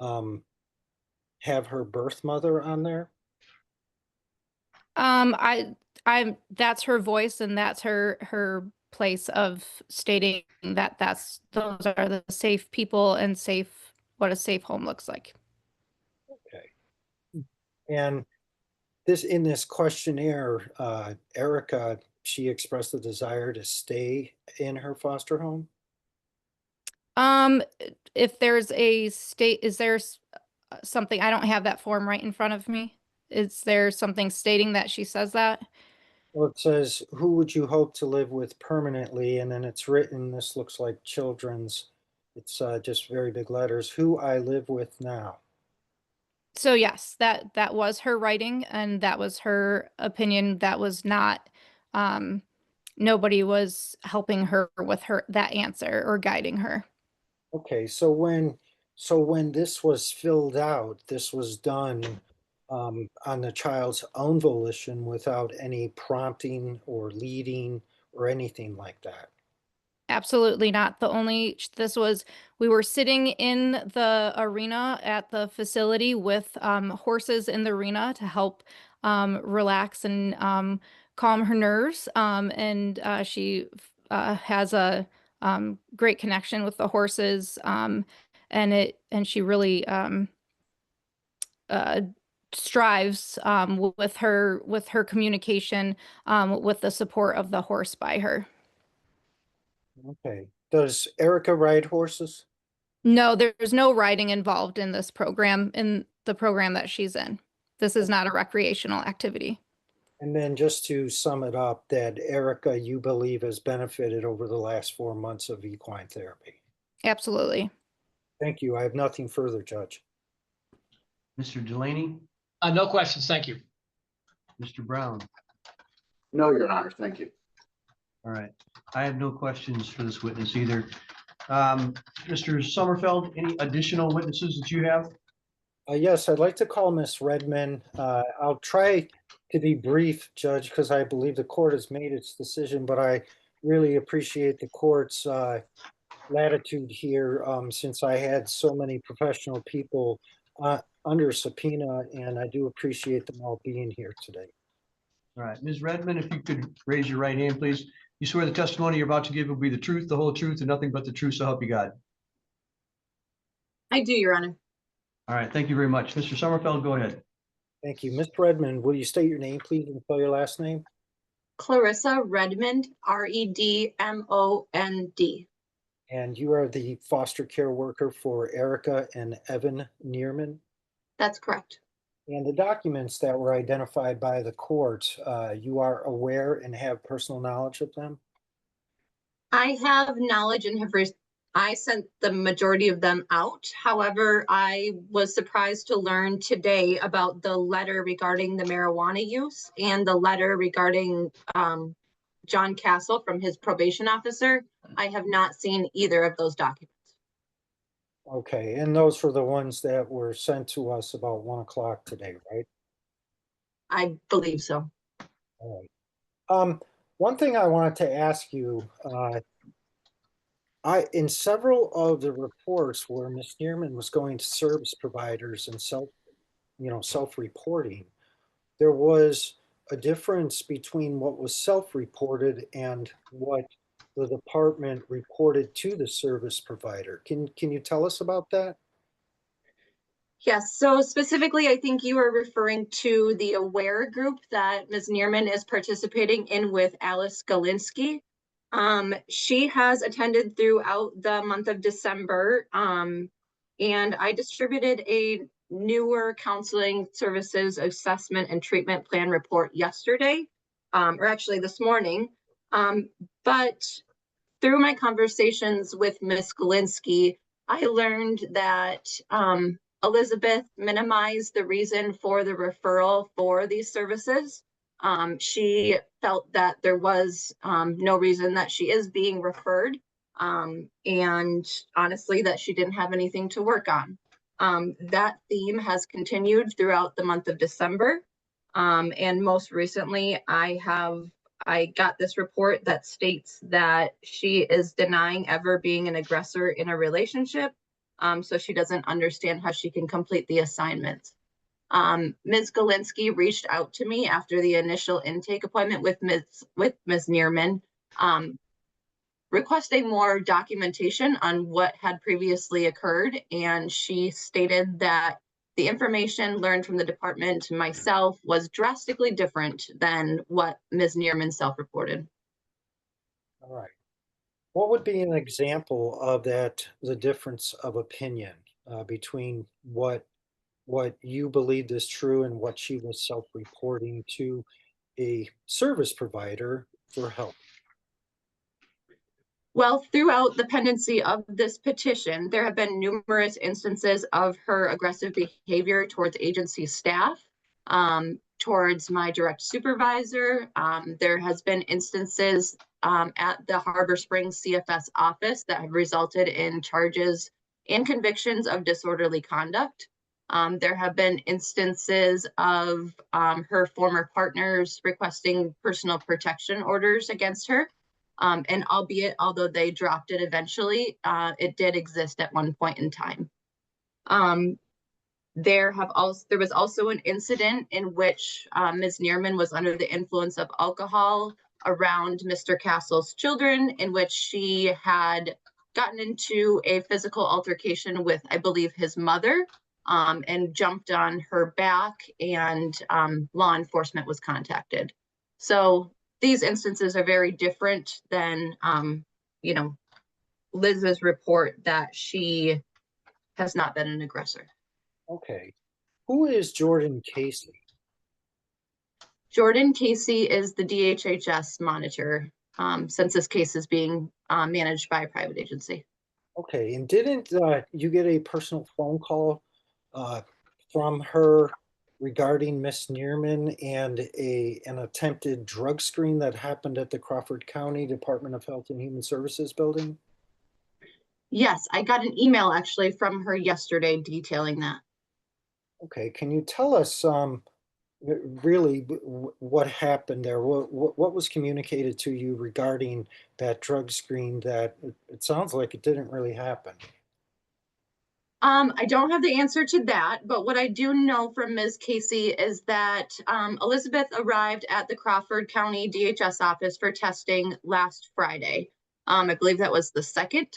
have her birth mother on there? That's her voice, and that's her place of stating that those are the safe people and what a safe home looks like. Okay. And in this questionnaire, Erica, she expressed a desire to stay in her foster home? If there's is there something, I don't have that form right in front of me. Is there something stating that she says that? Well, it says, who would you hope to live with permanently? And then it's written, this looks like children's, it's just very big letters, who I live with now. So yes, that was her writing, and that was her opinion. That was not, nobody was helping her with that answer or guiding her. Okay, so when this was filled out, this was done on the child's own volition without any prompting or leading or anything like that. Absolutely not. We were sitting in the arena at the facility with horses in the arena to help relax and calm her nerves. And she has a great connection with the horses. And she really uh, strives with her communication, with the support of the horse by her. Okay. Does Erica ride horses? No, there's no riding involved in this program, in the program that she's in. This is not a recreational activity. And then just to sum it up, that Erica, you believe, has benefited over the last 4 months of equine therapy. Absolutely. Thank you. I have nothing further, Judge. Mr. Delaney, No questions, thank you. Mr. Brown. No, Your Honor, thank you. All right. I have no questions for this witness either. Mr. Sommerfeld, any additional witnesses that you have? Yes, I'd like to call Miss Redmond. I'll try to be brief, Judge, because I believe the court has made its decision, but I really appreciate the court's latitude here, since I had so many professional people under subpoena, and I do appreciate them all being here today. All right, Ms. Redmond, if you could raise your right hand, please. You swear the testimony you're about to give will be the truth, the whole truth, and nothing but the truth, so help you God. I do, Your Honor. All right, thank you very much. Mr. Sommerfeld, go ahead. Thank you. Ms. Redmond, will you state your name, please, and spell your last name? Clarissa Redmond, Redmond. And you are the foster care worker for Erica and Evan Neerman? That's correct. And the documents that were identified by the court, you are aware and have personal knowledge of them? I have knowledge and have I sent the majority of them out. However, I was surprised to learn today about the letter regarding the marijuana use and the letter regarding John Castle from his probation officer. I have not seen either of those documents. Okay, and those were the ones that were sent to us about 1 o'clock today, right? I believe so. All right. One thing I wanted to ask you, in several of the reports where Ms. Neerman was going to service providers and self-reporting, there was a difference between what was self-reported and what the department reported to the service provider. Can you tell us about that? Yes, so specifically, I think you are referring to the AWARE group that Ms. Neerman is participating in with Alice Galinsky. She has attended throughout the month of December, and I distributed a newer counseling services assessment and treatment plan report yesterday, or actually this morning. But through my conversations with Ms. Galinsky, I learned that Elizabeth minimized the reason for the referral for these services. She felt that there was no reason that she is being referred, and honestly, that she didn't have anything to work on. That theme has continued throughout the month of December. And most recently, I got this report that states that she is denying ever being an aggressor in a relationship. So she doesn't understand how she can complete the assignments. Ms. Galinsky reached out to me after the initial intake appointment with Ms. Neerman, requesting more documentation on what had previously occurred. And she stated that the information learned from the department to myself was drastically different than what Ms. Neerman self-reported. All right. What would be an example of that, the difference of opinion between what you believed is true and what she was self-reporting to a service provider for help? Well, throughout the pendency of this petition, there have been numerous instances of her aggressive behavior towards agency staff, towards my direct supervisor. There has been instances at the Harbor Springs CFS office that have resulted in charges and convictions of disorderly conduct. There have been instances of her former partners requesting personal protection orders against her. And although they dropped it eventually, it did exist at one point in time. There was also an incident in which Ms. Neerman was under the influence of alcohol around Mr. Castle's children, in which she had gotten into a physical altercation with, I believe, his mother, and jumped on her back, and law enforcement was contacted. So these instances are very different than, Liz's report that she has not been an aggressor. Okay. Who is Jordan Casey? Jordan Casey is the DHHS monitor, since this case is being managed by a private agency. Okay, and didn't you get a personal phone call from her regarding Miss Neerman and an attempted drug screen that happened at the Crawford County Department of Health and Human Services building? Yes, I got an email actually from her yesterday detailing that. Okay, can you tell us really what happened there? What was communicated to you regarding that drug screen that it sounds like it didn't really happen? I don't have the answer to that, but what I do know from Ms. Casey is that Elizabeth arrived at the Crawford County DHS office for testing last Friday. I believe that was the 2nd.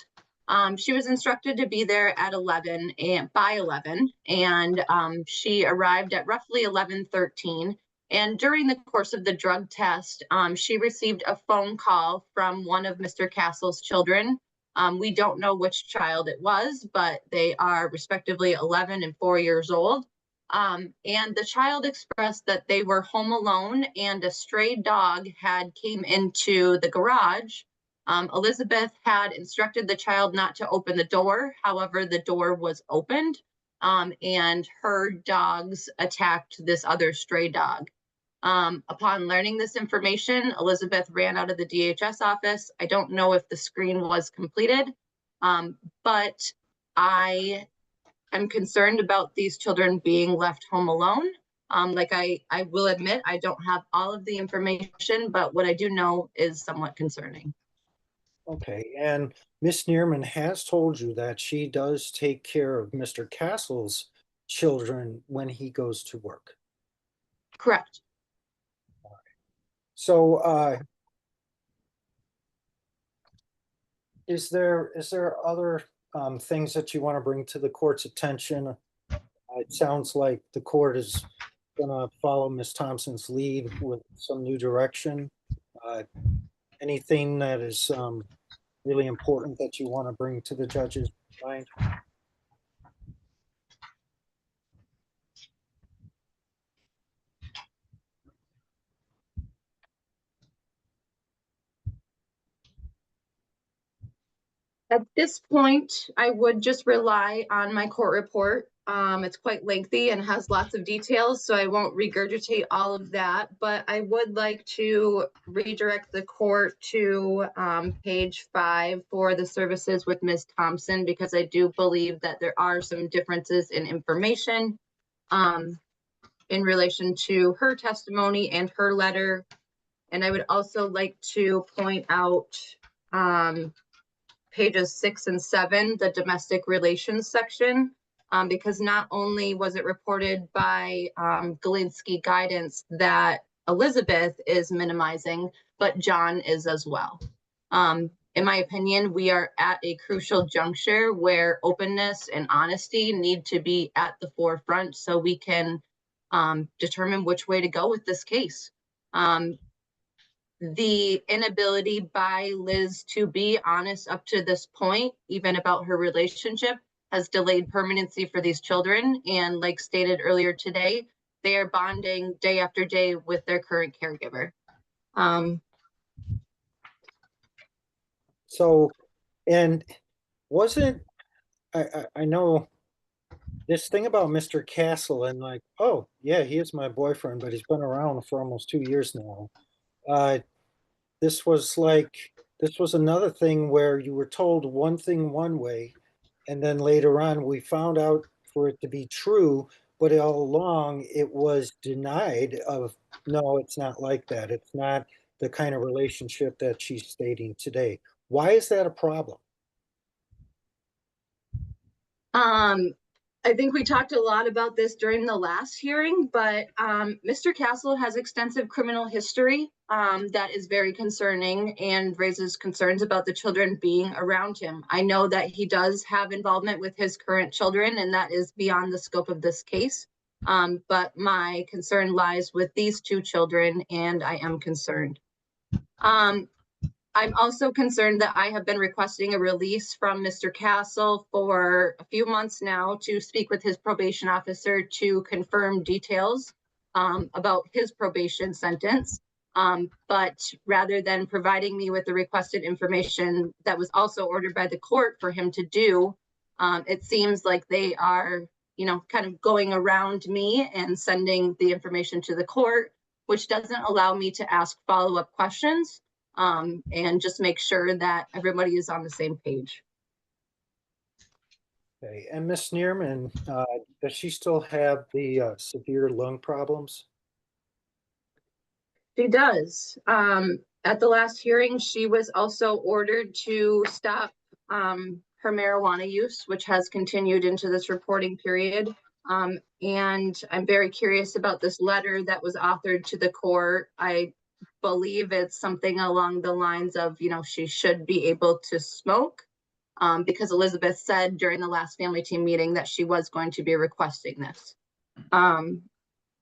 She was instructed to be there at 11 and by 11, and she arrived at roughly 11:13. And during the course of the drug test, she received a phone call from one of Mr. Castle's children. We don't know which child it was, but they are respectively 11 and 4 years old. And the child expressed that they were home alone and a stray dog had came into the garage Elizabeth had instructed the child not to open the door. However, the door was opened, and her dogs attacked this other stray dog. Upon learning this information, Elizabeth ran out of the DHS office. I don't know if the screen was completed, but I am concerned about these children being left home alone. I will admit, I don't have all of the information, but what I do know is somewhat concerning. Okay, and Miss Neerman has told you that she does take care of Mr. Castle's children when he goes to work. Correct. So, is there other things that you want to bring to the court's attention? It sounds like the court is gonna follow Ms. Thompson's lead with some new direction. Anything that is really important that you want to bring to the judge's mind? At this point, I would just rely on my court report. It's quite lengthy and has lots of details, so I won't regurgitate all of that, but I would like to redirect the court to page 5 for the services with Ms. Thompson, because I do believe that there are some differences in information in relation to her testimony and her letter. And I would also like to point out pages 6 and 7, the domestic relations section, because not only was it reported by Galinsky guidance that Elizabeth is minimizing, but John is as well. In my opinion, we are at a crucial juncture where openness and honesty need to be at the forefront so we can determine which way to go with this case. The inability by Liz to be honest up to this point, even about her relationship, has delayed permanency for these children. And like stated earlier today, they are bonding day after day with their current caregiver. So, and wasn't, I know this thing about Mr. Castle and like, oh yeah, he is my boyfriend, but he's been around for almost 2 years now. This was another thing where you were told one thing one way, and then later on we found out for it to be true, but all along it was denied of, no, it's not like that. It's not the kind of relationship that she's stating today. Why is that a problem? I think we talked a lot about this during the last hearing, but Mr. Castle has extensive criminal history that is very concerning and raises concerns about the children being around him. I know that he does have involvement with his current children, and that is beyond the scope of this case. But my concern lies with these 2 children, and I am concerned. I'm also concerned that I have been requesting a release from Mr. Castle for a few months now to speak with his probation officer to confirm details about his probation sentence. But rather than providing me with the requested information that was also ordered by the court for him to do, it seems like they are, kind of going around me and sending the information to the court, which doesn't allow me to ask follow-up questions. And just make sure that everybody is on the same page. Okay, and Ms. Neerman, does she still have the severe lung problems? She does. At the last hearing, she was also ordered to stop her marijuana use, which has continued into this reporting period. And I'm very curious about this letter that was authored to the court. I believe it's something along the lines of, she should be able to smoke, because Elizabeth said during the last family team meeting that she was going to be requesting this.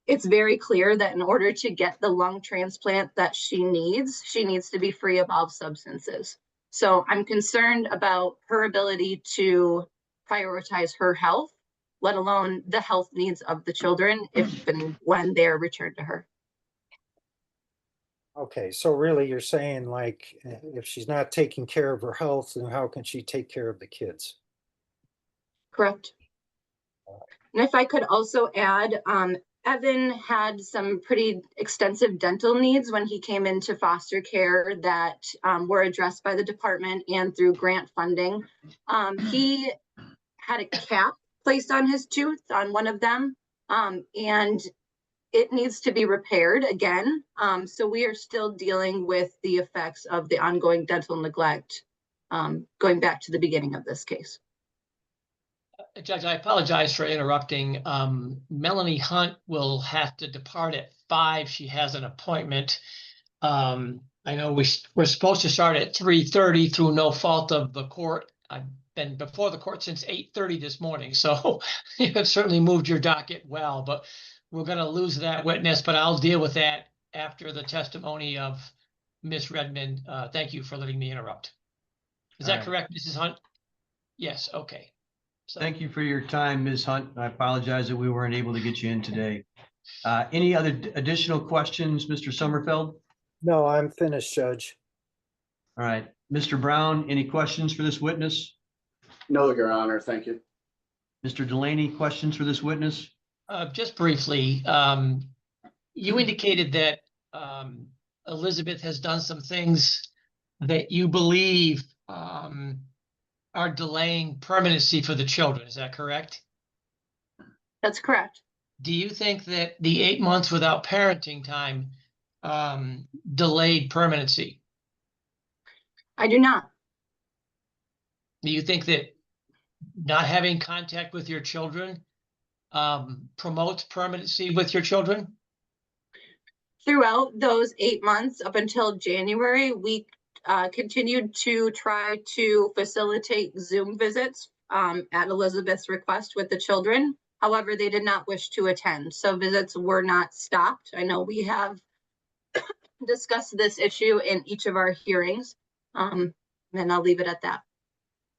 It's very clear that in order to get the lung transplant that she needs to be free of all substances. So I'm concerned about her ability to prioritize her health, let alone the health needs of the children if and when they're returned to her. Okay, so really you're saying like, if she's not taking care of her health, then how can she take care of the kids? Correct. And if I could also add, Evan had some pretty extensive dental needs when he came into foster care that were addressed by the department and through grant funding. He had a cap placed on his tooth, on one of them, and it needs to be repaired again. So we are still dealing with the effects of the ongoing dental neglect, going back to the beginning of this case. Judge, I apologize for interrupting. Melanie Hunt will have to depart at 5. She has an appointment. I know we're supposed to start at 3:30 through no fault of the court. I've been before the court since 8:30 this morning, so you have certainly moved your docket well, but we're going to lose that witness, but I'll deal with that after the testimony of Ms. Redmond. Thank you for letting me interrupt. Is that correct, Mrs. Hunt? Yes, okay. So, Thank you for your time, Ms. Hunt. I apologize that we weren't able to get you in today. Any other additional questions, Mr. Sommerfeld? No, I'm finished, Judge. All right, Mr. Brown, any questions for this witness? No, Your Honor, thank you. Mr. Delaney, questions for this witness? just briefly, you indicated that Elizabeth has done some things that you believe are delaying permanency for the children. Is that correct? That's correct. Do you think that the 8 months without parenting time delayed permanency? I do not. Do you think that not having contact with your children promotes permanency with your children? Throughout those 8 months up until January, we continued to try to facilitate Zoom visits at Elizabeth's request with the children. However, they did not wish to attend, so visits were not stopped. I know we have discussed this issue in each of our hearings, and I'll leave it at that.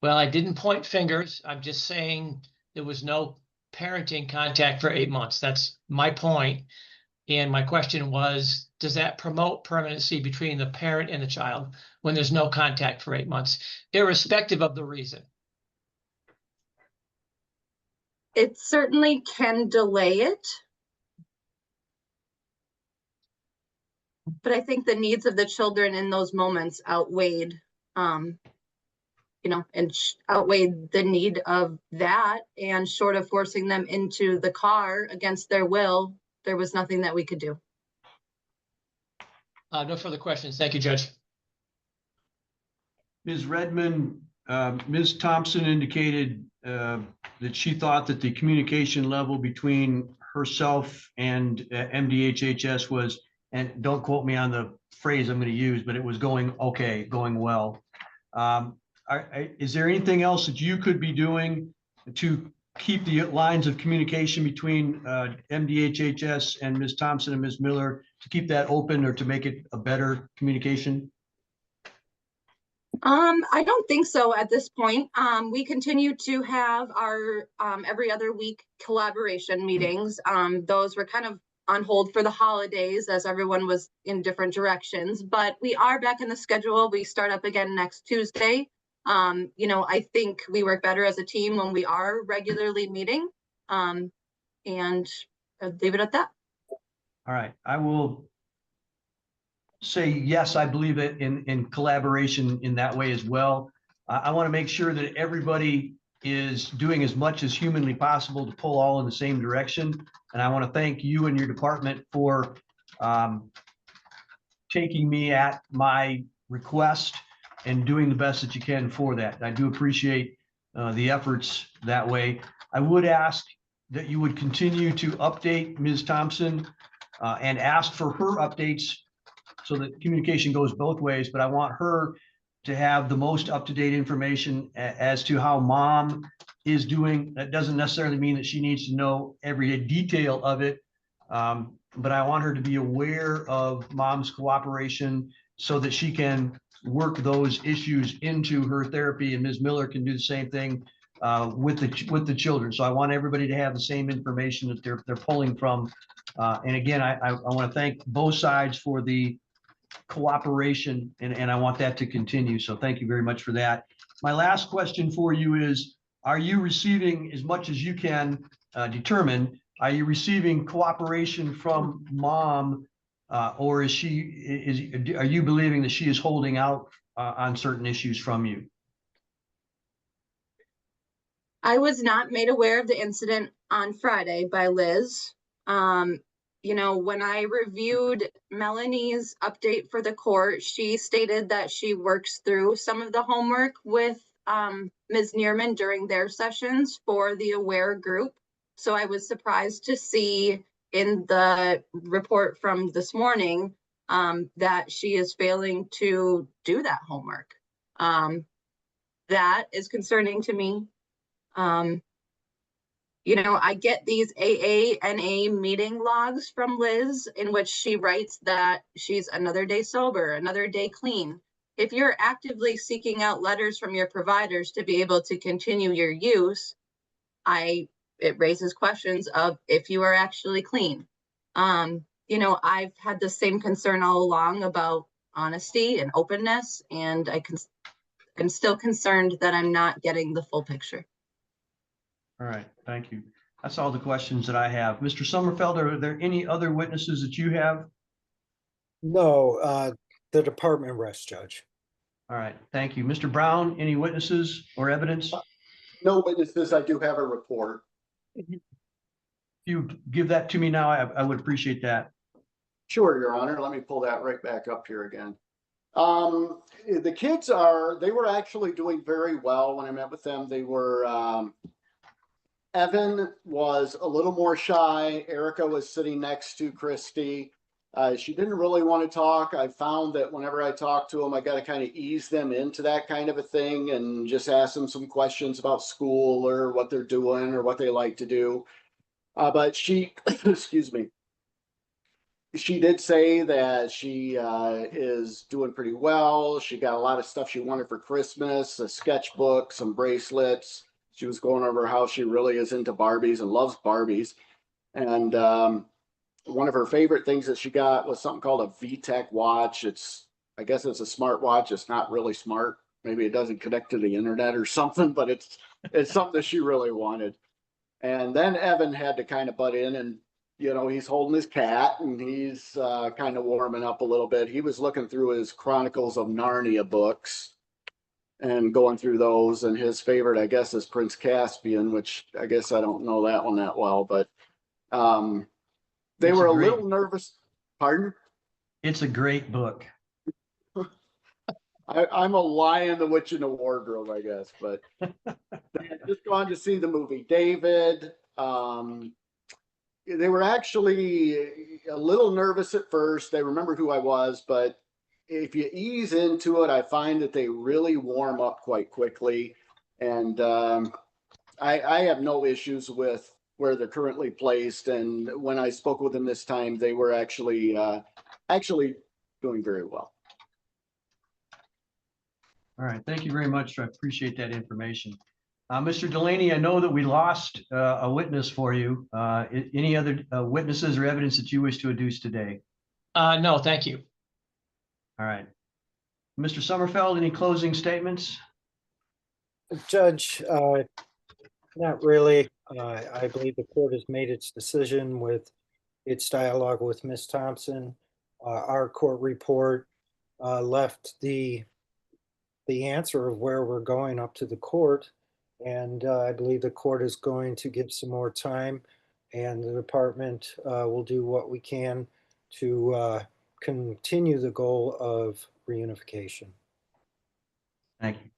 Well, I didn't point fingers. I'm just saying there was no parenting contact for 8 months. That's my point. And my question was, does that promote permanency between the parent and the child when there's no contact for 8 months, irrespective of the reason? It certainly can delay it. But I think the needs of the children in those moments outweighed, and outweighed the need of that. And short of forcing them into the car against their will, there was nothing that we could do. No further questions. Thank you, Judge. Ms. Redmond, Ms. Thompson indicated that she thought that the communication level between herself and MDHHS was, and don't quote me on the phrase I'm going to use, but it was going okay, going well. Is there anything else that you could be doing to keep the lines of communication between MDHHS and Ms. Thompson and Ms. Miller, to keep that open or to make it a better communication? I don't think so at this point. We continue to have our every other week collaboration meetings. Those were kind of on hold for the holidays as everyone was in different directions, but we are back in the schedule. We start up again next Tuesday. I think we work better as a team when we are regularly meeting, and I'll leave it at that. All right, I will say yes, I believe it in collaboration in that way as well. I want to make sure that everybody is doing as much as humanly possible to pull all in the same direction. And I want to thank you and your department for taking me at my request and doing the best that you can for that. I do appreciate the efforts that way. I would ask that you would continue to update Ms. Thompson and ask for her updates so that communication goes both ways, but I want her to have the most up-to-date information as to how mom is doing. That doesn't necessarily mean that she needs to know every detail of it, but I want her to be aware of mom's cooperation so that she can work those issues into her therapy, and Ms. Miller can do the same thing with the children. So I want everybody to have the same information that they're pulling from. And again, I want to thank both sides for the cooperation, and I want that to continue. So thank you very much for that. My last question for you is, are you receiving, as much as you can determine, are you receiving cooperation from mom, or are you believing that she is holding out on certain issues from you? I was not made aware of the incident on Friday by Liz. You know, when I reviewed Melanie's update for the court, she stated that she works through some of the homework with Ms. Neerman during their sessions for the AWARE group. So I was surprised to see in the report from this morning that she is failing to do that homework. That is concerning to me. You know, I get these AANA meeting logs from Liz in which she writes that she's another day sober, another day clean. If you're actively seeking out letters from your providers to be able to continue your use, it raises questions of if you are actually clean. You know, I've had the same concern all along about honesty and openness, and I'm still concerned that I'm not getting the full picture. All right, thank you. That's all the questions that I have. Mr. Sommerfeld, are there any other witnesses that you have? No, the department rests, Judge. All right, thank you. Mr. Brown, any witnesses or evidence? No witnesses. I do have a report. If you give that to me now, I would appreciate that. Sure, Your Honor. Let me pull that right back up here again. The kids they were actually doing very well when I met with them. They were, Evan was a little more shy. Erica was sitting next to Christy. She didn't really want to talk. I found that whenever I talk to them, I got to kind of ease them into that kind of a thing and just ask them some questions about school or what they're doing or what they like to do. But she, excuse me, she did say that she is doing pretty well. She got a lot of stuff she wanted for Christmas, a sketchbook, some bracelets. She was going over how she really is into Barbies and loves Barbies. And one of her favorite things that she got was something called a VTech watch. I guess it's a smart watch. It's not really smart. Maybe it doesn't connect to the internet or something, but it's something that she really wanted. And then Evan had to kind of butt in, and you know, he's holding his cat and he's kind of warming up a little bit. He was looking through his Chronicles of Narnia books and going through those, and his favorite, I guess, is Prince Caspian, which I guess I don't know that one that well, but they were a little nervous. Pardon? It's a great book. I'm a lion, the witch, and the wardrobe, I guess, but they had just gone to see the movie David. They were actually a little nervous at first. They remembered who I was, but if you ease into it, I find that they really warm up quite quickly. And I have no issues with where they're currently placed. And when I spoke with them this time, they were actually doing very well. All right, thank you very much. I appreciate that information. Mr. Delaney, I know that we lost a witness for you. Any other witnesses or evidence that you wish to adduce today? No, thank you. All right. Mr. Sommerfeld, any closing statements? Judge, not really. I believe the court has made its decision with its dialogue with Ms. Thompson. Our court report left the answer of where we're going up to the court. And I believe the court is going to give some more time, and the department will do what we can to continue the goal of reunification. Thank you.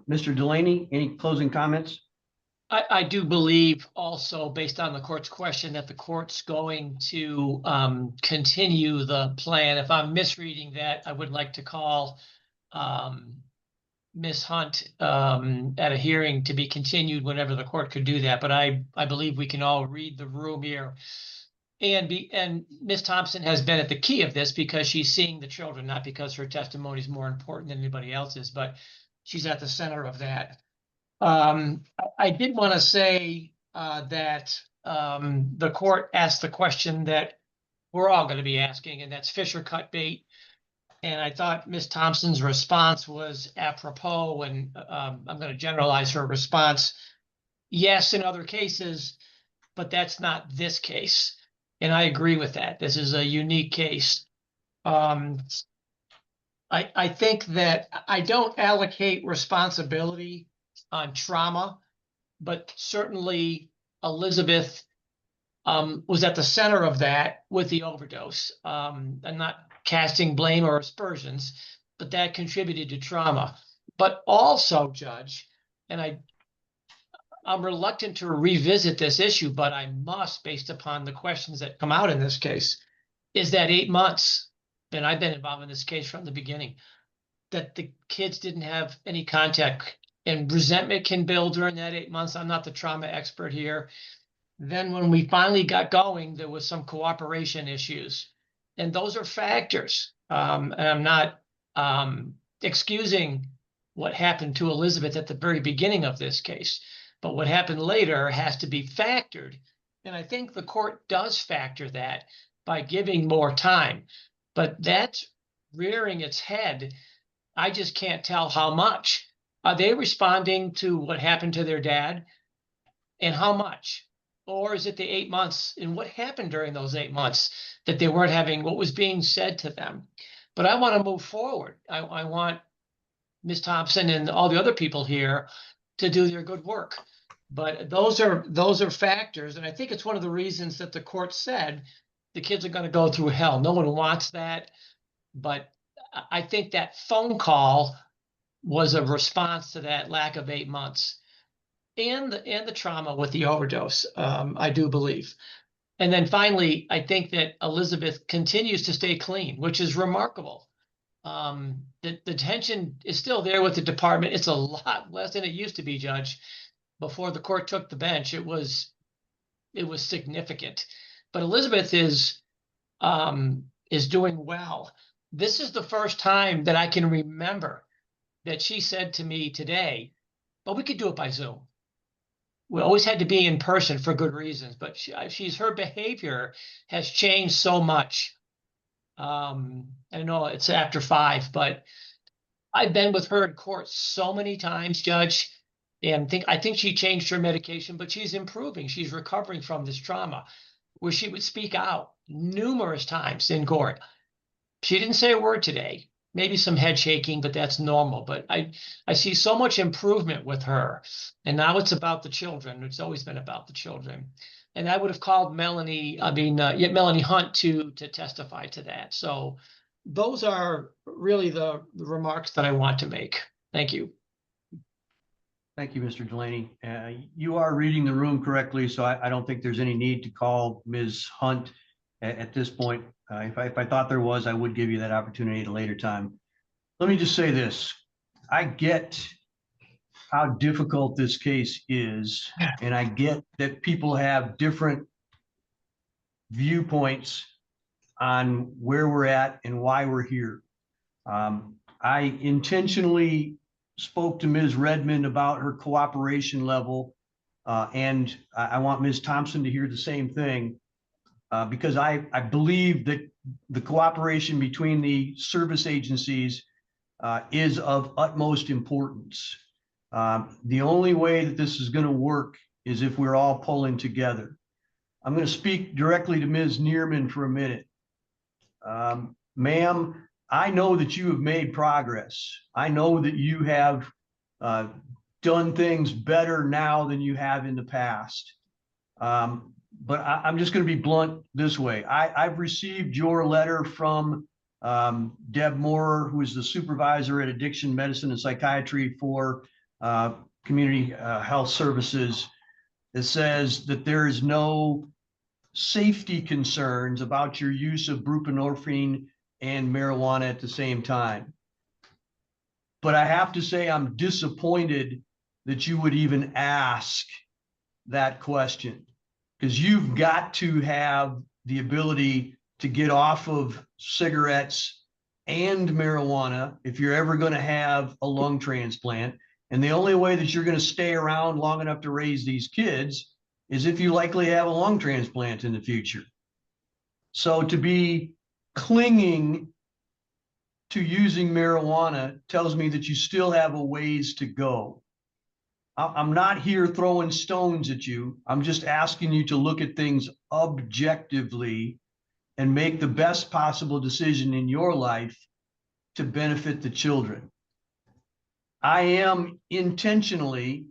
Mr. Delaney, any closing comments? I do believe also, based on the court's question, that the court's going to continue the plan. If I'm misreading that, I would like to call Ms. Hunt at a hearing to be continued whenever the court could do that. But I believe we can all read the room here. And Ms. Thompson has been at the key of this because she's seeing the children, not because her testimony is more important than anybody else's, but she's at the center of that. I did want to say that the court asked the question that we're all going to be asking, and that's fish or cut bait. And I thought Ms. Thompson's response was apropos, and I'm going to generalize her response. Yes, in other cases, but that's not this case. And I agree with that. This is a unique case. I think that I don't allocate responsibility on trauma, but certainly Elizabeth was at the center of that with the overdose. I'm not casting blame or aspersions, but that contributed to trauma. But also, Judge, and I'm reluctant to revisit this issue, but I must, based upon the questions that come out in this case, is that 8 months, and I've been involved in this case from the beginning, that the kids didn't have any contact, and resentment can build during that 8 months. I'm not the trauma expert here. Then when we finally got going, there was some cooperation issues, and those are factors. And I'm not excusing what happened to Elizabeth at the very beginning of this case, but what happened later has to be factored. And I think the court does factor that by giving more time, but that's rearing its head. I just can't tell how much. Are they responding to what happened to their dad, and how much? Or is it the 8 months, and what happened during those 8 months that they weren't having what was being said to them? But I want to move forward. I want Ms. Thompson and all the other people here to do their good work. But those are factors, and I think it's one of the reasons that the court said the kids are going to go through hell. No one wants that, but I think that phone call was a response to that lack of 8 months. And the trauma with the overdose, I do believe. And then finally, I think that Elizabeth continues to stay clean, which is remarkable. The tension is still there with the department. It's a lot less than it used to be, Judge. Before the court took the bench, it was significant. But Elizabeth is doing well. This is the first time that I can remember that she said to me today, "But we could do it by Zoom." We always had to be in person for good reasons, but her behavior has changed so much. I know it's after 5, but I've been with her in court so many times, Judge, and I think she changed her medication, but she's improving. She's recovering from this trauma, where she would speak out numerous times in court. She didn't say a word today. Maybe some head shaking, but that's normal. But I see so much improvement with her. And now it's about the children. It's always been about the children. And I would have called Melanie Hunt to testify to that. So those are really the remarks that I want to make. Thank you. Thank you, Mr. Delaney. You are reading the room correctly, so I don't think there's any need to call Ms. Hunt at this point. If I thought there was, I would give you that opportunity at a later time. Let me just say this. I get how difficult this case is, and I get that people have different viewpoints on where we're at and why we're here. I intentionally spoke to Ms. Redmond about her cooperation level, and I want Ms. Thompson to hear the same thing. Because I believe that the cooperation between the service agencies is of utmost importance. The only way that this is going to work is if we're all pulling together. I'm going to speak directly to Ms. Neerman for a minute. Ma'am, I know that you have made progress. I know that you have done things better now than you have in the past. But I'm just going to be blunt this way. I've received your letter from Deb Moore, who is the supervisor at Addiction Medicine and Psychiatry for Community Health Services. That says that there is no safety concerns about your use of buprenorphine and marijuana at the same time. But I have to say I'm disappointed that you would even ask that question. Because you've got to have the ability to get off of cigarettes and marijuana if you're ever going to have a lung transplant. And the only way that you're going to stay around long enough to raise these kids is if you likely have a lung transplant in the future. So to be clinging to using marijuana tells me that you still have a ways to go. I'm not here throwing stones at you. I'm just asking you to look at things objectively and make the best possible decision in your life to benefit the children. I am intentionally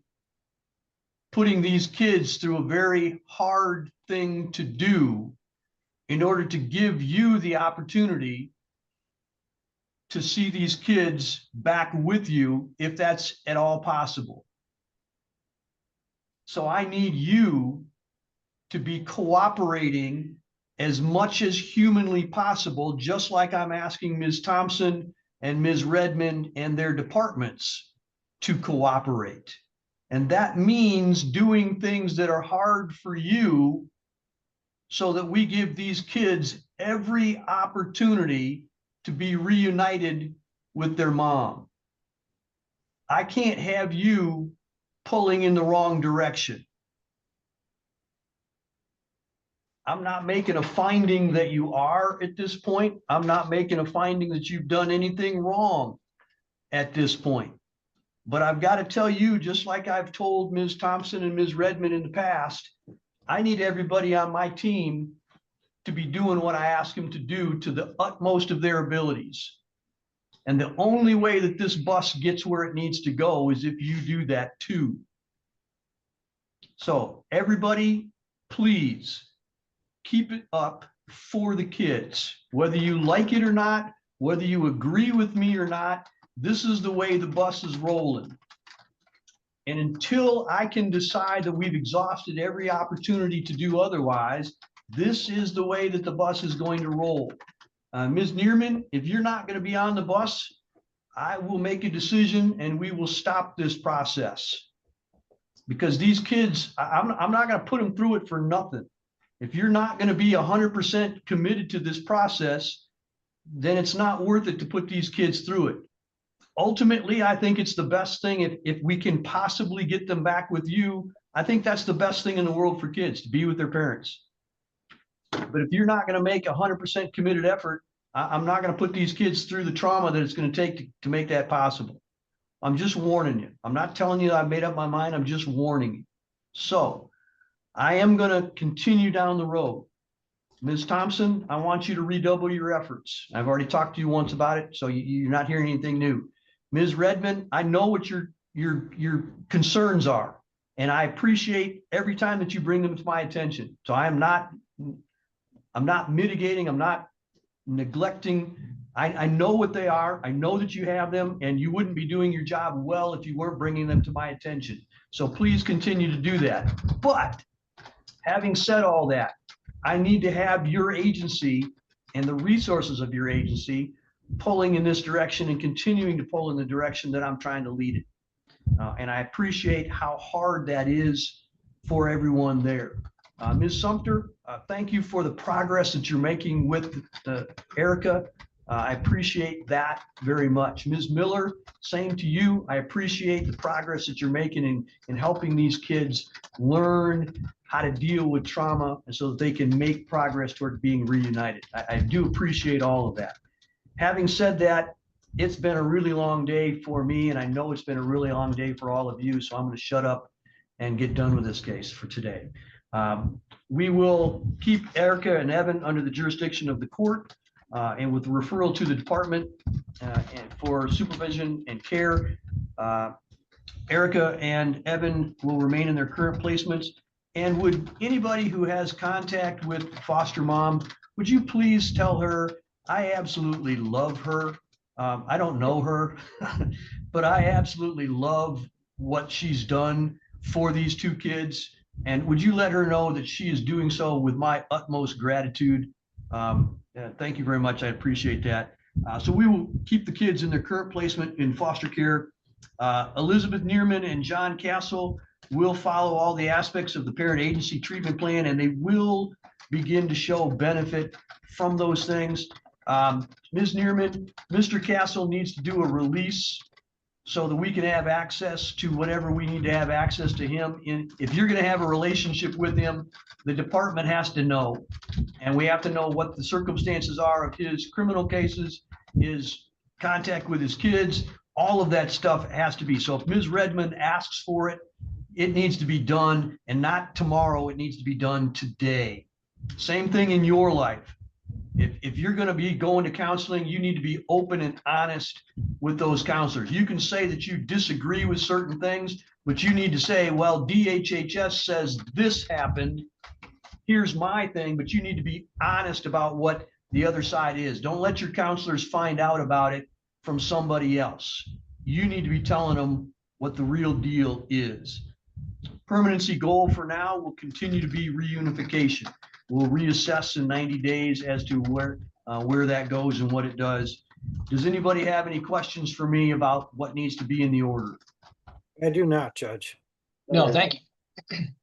putting these kids through a very hard thing to do in order to give you the opportunity to see these kids back with you if that's at all possible. So I need you to be cooperating as much as humanly possible, just like I'm asking Ms. Thompson and Ms. Redmond and their departments to cooperate. And that means doing things that are hard for you so that we give these kids every opportunity to be reunited with their mom. I can't have you pulling in the wrong direction. I'm not making a finding that you are at this point. I'm not making a finding that you've done anything wrong at this point. But I've got to tell you, just like I've told Ms. Thompson and Ms. Redmond in the past, I need everybody on my team to be doing what I ask them to do to the utmost of their abilities. And the only way that this bus gets where it needs to go is if you do that too. So everybody, please keep it up for the kids. Whether you like it or not, whether you agree with me or not, this is the way the bus is rolling. And until I can decide that we've exhausted every opportunity to do otherwise, this is the way that the bus is going to roll. Ms. Neerman, if you're not going to be on the bus, I will make a decision and we will stop this process. Because these kids, I'm not going to put them through it for nothing. If you're not going to be 100% committed to this process, then it's not worth it to put these kids through it. Ultimately, I think it's the best thing if we can possibly get them back with you. I think that's the best thing in the world for kids, to be with their parents. But if you're not going to make 100% committed effort, I'm not going to put these kids through the trauma that it's going to take to make that possible. I'm just warning you. I'm not telling you I've made up my mind. I'm just warning you. So I am going to continue down the road. Ms. Thompson, I want you to redouble your efforts. I've already talked to you once about it, so you're not hearing anything new. Ms. Redmond, I know what your concerns are, and I appreciate every time that you bring them to my attention. So I'm not mitigating, I'm not neglecting. I know what they are. I know that you have them, and you wouldn't be doing your job well if you weren't bringing them to my attention. So please continue to do that. But having said all that, I need to have your agency and the resources of your agency pulling in this direction and continuing to pull in the direction that I'm trying to lead it. And I appreciate how hard that is for everyone there. Ms. Sumter, thank you for the progress that you're making with Erica. I appreciate that very much. Ms. Miller, same to you. I appreciate the progress that you're making in helping these kids learn how to deal with trauma and so that they can make progress toward being reunited. I do appreciate all of that. Having said that, it's been a really long day for me, and I know it's been a really long day for all of you, so I'm going to shut up and get done with this case for today. We will keep Erica and Evan under the jurisdiction of the court and with the referral to the department and for supervision and care. Erica and Evan will remain in their current placements. And would anybody who has contact with foster mom, would you please tell her I absolutely love her. I don't know her, but I absolutely love what she's done for these two kids. And would you let her know that she is doing so with my utmost gratitude? Thank you very much. I appreciate that. So we will keep the kids in their current placement in foster care. Elizabeth Neerman and John Castle will follow all the aspects of the parent agency treatment plan, and they will begin to show benefit from those things. Ms. Neerman, Mr. Castle needs to do a release so that we can have access to whatever we need to have access to him. If you're going to have a relationship with him, the department has to know, and we have to know what the circumstances are of his criminal cases, his contact with his kids, all of that stuff has to be. So if Ms. Redmond asks for it, it needs to be done, and not tomorrow, it needs to be done today. Same thing in your life. If you're going to be going to counseling, you need to be open and honest with those counselors. You can say that you disagree with certain things, but you need to say, well, DHHS says this happened. Here's my thing, but you need to be honest about what the other side is. Don't let your counselors find out about it from somebody else. You need to be telling them what the real deal is. Permanency goal for now will continue to be reunification. We'll reassess in 90 days as to where that goes and what it does. Does anybody have any questions for me about what needs to be in the order? I do not, Judge. No, thank you.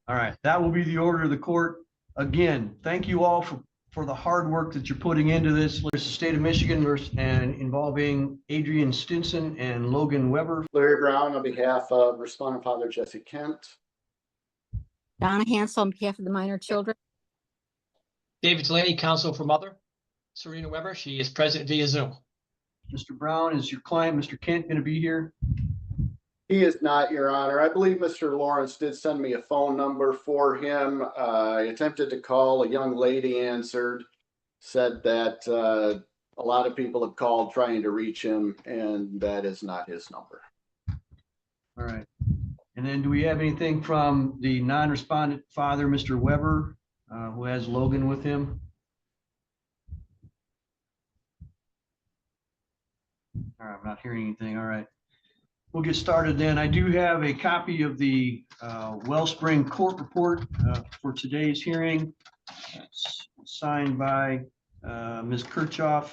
All right, that will be the order of the court. Again, thank you all for the hard work that you're putting into this. There's the state of Michigan and involving Adrian Stinson and Logan Weber. Larry Brown on behalf of respondent father Jesse Kent. Donna Hansel on behalf of the minor children. David Delaney, counsel for mother, Serena Weber. She is present via Zoom. Mr. Brown, is your client, Mr. Kent, going to be here? He is not, Your Honor. I believe Mr. Lawrence did send me a phone number for him. I attempted to call. A young lady answered, said that a lot of people have called trying to reach him, and that is not his number. All right. And then do we have anything from the non-respondent father, Mr. Weber, who has Logan with him? All right, I'm not hearing anything. All right. We'll get started then. I do have a copy of the Wellspring Court Report for today's hearing. That's signed by Ms. Kirchhoff.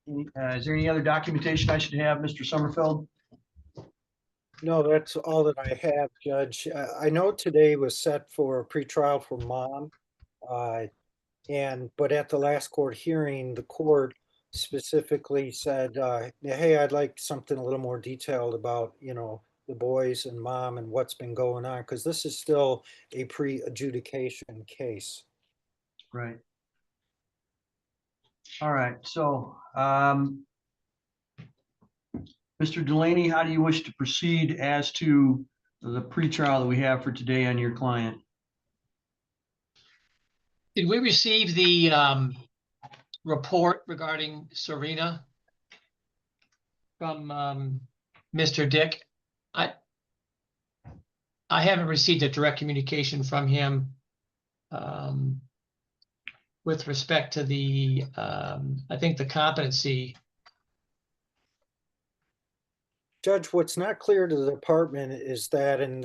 Is there any other documentation I should have, Mr. Sommerfeld? No, that's all that I have, Judge. I know today was set for a pretrial for mom. But at the last court hearing, the court specifically said, hey, I'd like something a little more detailed about, the boys and mom and what's been going on, because this is still a pre-adjudication case. Right. All right. So, Mr. Delaney, how do you wish to proceed as to the pretrial that we have for today on your client? Did we receive the report regarding Serena from Mr. Dick? I haven't received a direct communication from him with respect to the I think the competency. Judge, what's not clear to the department is that, and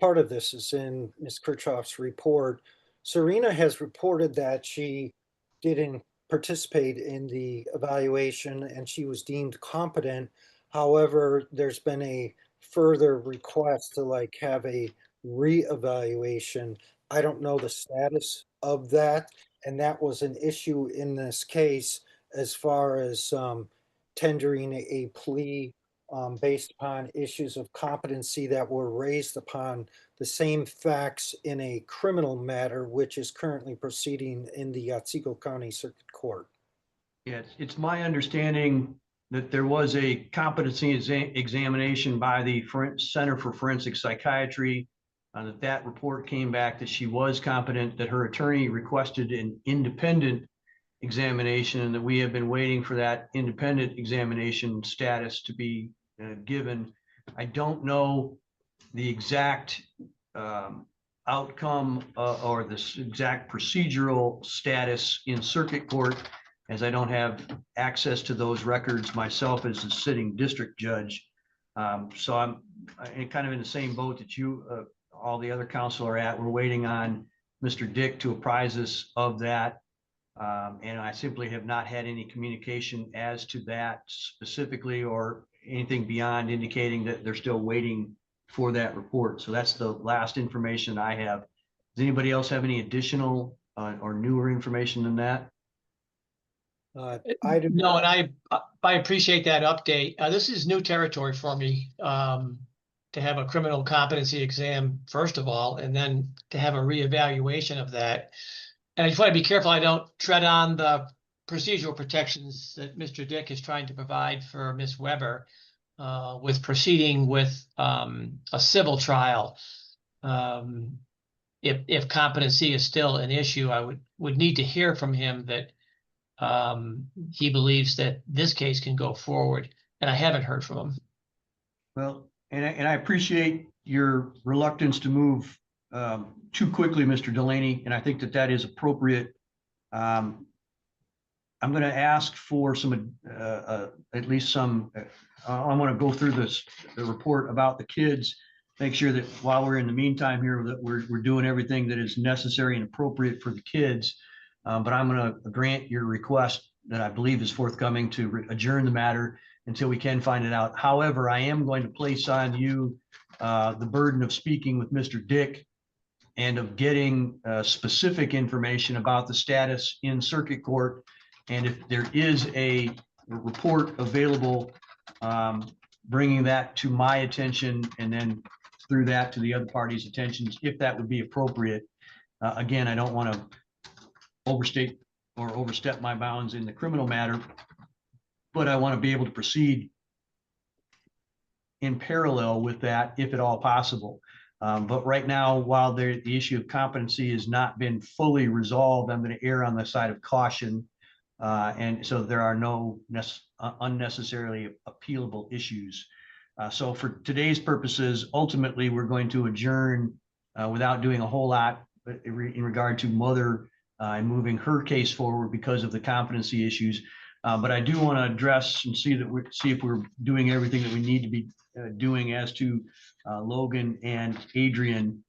part of this is in Ms. Kirchhoff's report, Serena has reported that she didn't participate in the evaluation and she was deemed competent. However, there's been a further request to have a reevaluation. I don't know the status of that, and that was an issue in this case as far as tendering a plea based upon issues of competency that were raised upon the same facts in a criminal matter, which is currently proceeding in the Otsego County Circuit Court. Yes, it's my understanding that there was a competency examination by the Center for Forensic Psychiatry, that report came back that she was competent, that her attorney requested an independent examination, and that we have been waiting for that independent examination status to be given. I don't know the exact outcome or the exact procedural status in circuit court, as I don't have access to those records myself as a sitting district judge. So I'm kind of in the same boat that you, all the other counsel are at. We're waiting on Mr. Dick to apprise us of that. And I simply have not had any communication as to that specifically or anything beyond indicating that they're still waiting for that report. So that's the last information I have. Does anybody else have any additional or newer information than that? I do No, not. and I appreciate that update. This is new territory for me, to have a criminal competency exam, first of all, and then to have a reevaluation of that. And I just want to be careful I don't tread on the procedural protections that Mr. Dick is trying to provide for Ms. Weber with proceeding with a civil trial. If competency is still an issue, I would need to hear from him that he believes that this case can go forward, and I haven't heard from him. Well, and I appreciate your reluctance to move too quickly, Mr. Delaney, and I think that that is appropriate. I'm going to ask for some, at least some, I want to go through the report about the kids, make sure that while we're in the meantime here, that we're doing everything that is necessary and appropriate for the kids. But I'm going to grant your request that I believe is forthcoming to adjourn the matter until we can find it out. However, I am going to place on you the burden of speaking with Mr. Dick and of getting specific information about the status in circuit court. And if there is a report available, bringing that to my attention and then through that to the other parties' attentions, if that would be appropriate. Again, I don't want to overstate or overstep my bounds in the criminal matter, but I want to be able to proceed in parallel with that, if at all possible. But right now, while the issue of competency has not been fully resolved, I'm going to err on the side of caution. And so there are no unnecessarily appealable issues. So for today's purposes, ultimately, we're going to adjourn without doing a whole lot in regard to mother and moving her case forward because of the competency issues. But I do want to address and see if we're doing everything that we need to be doing as to Logan and Adrian.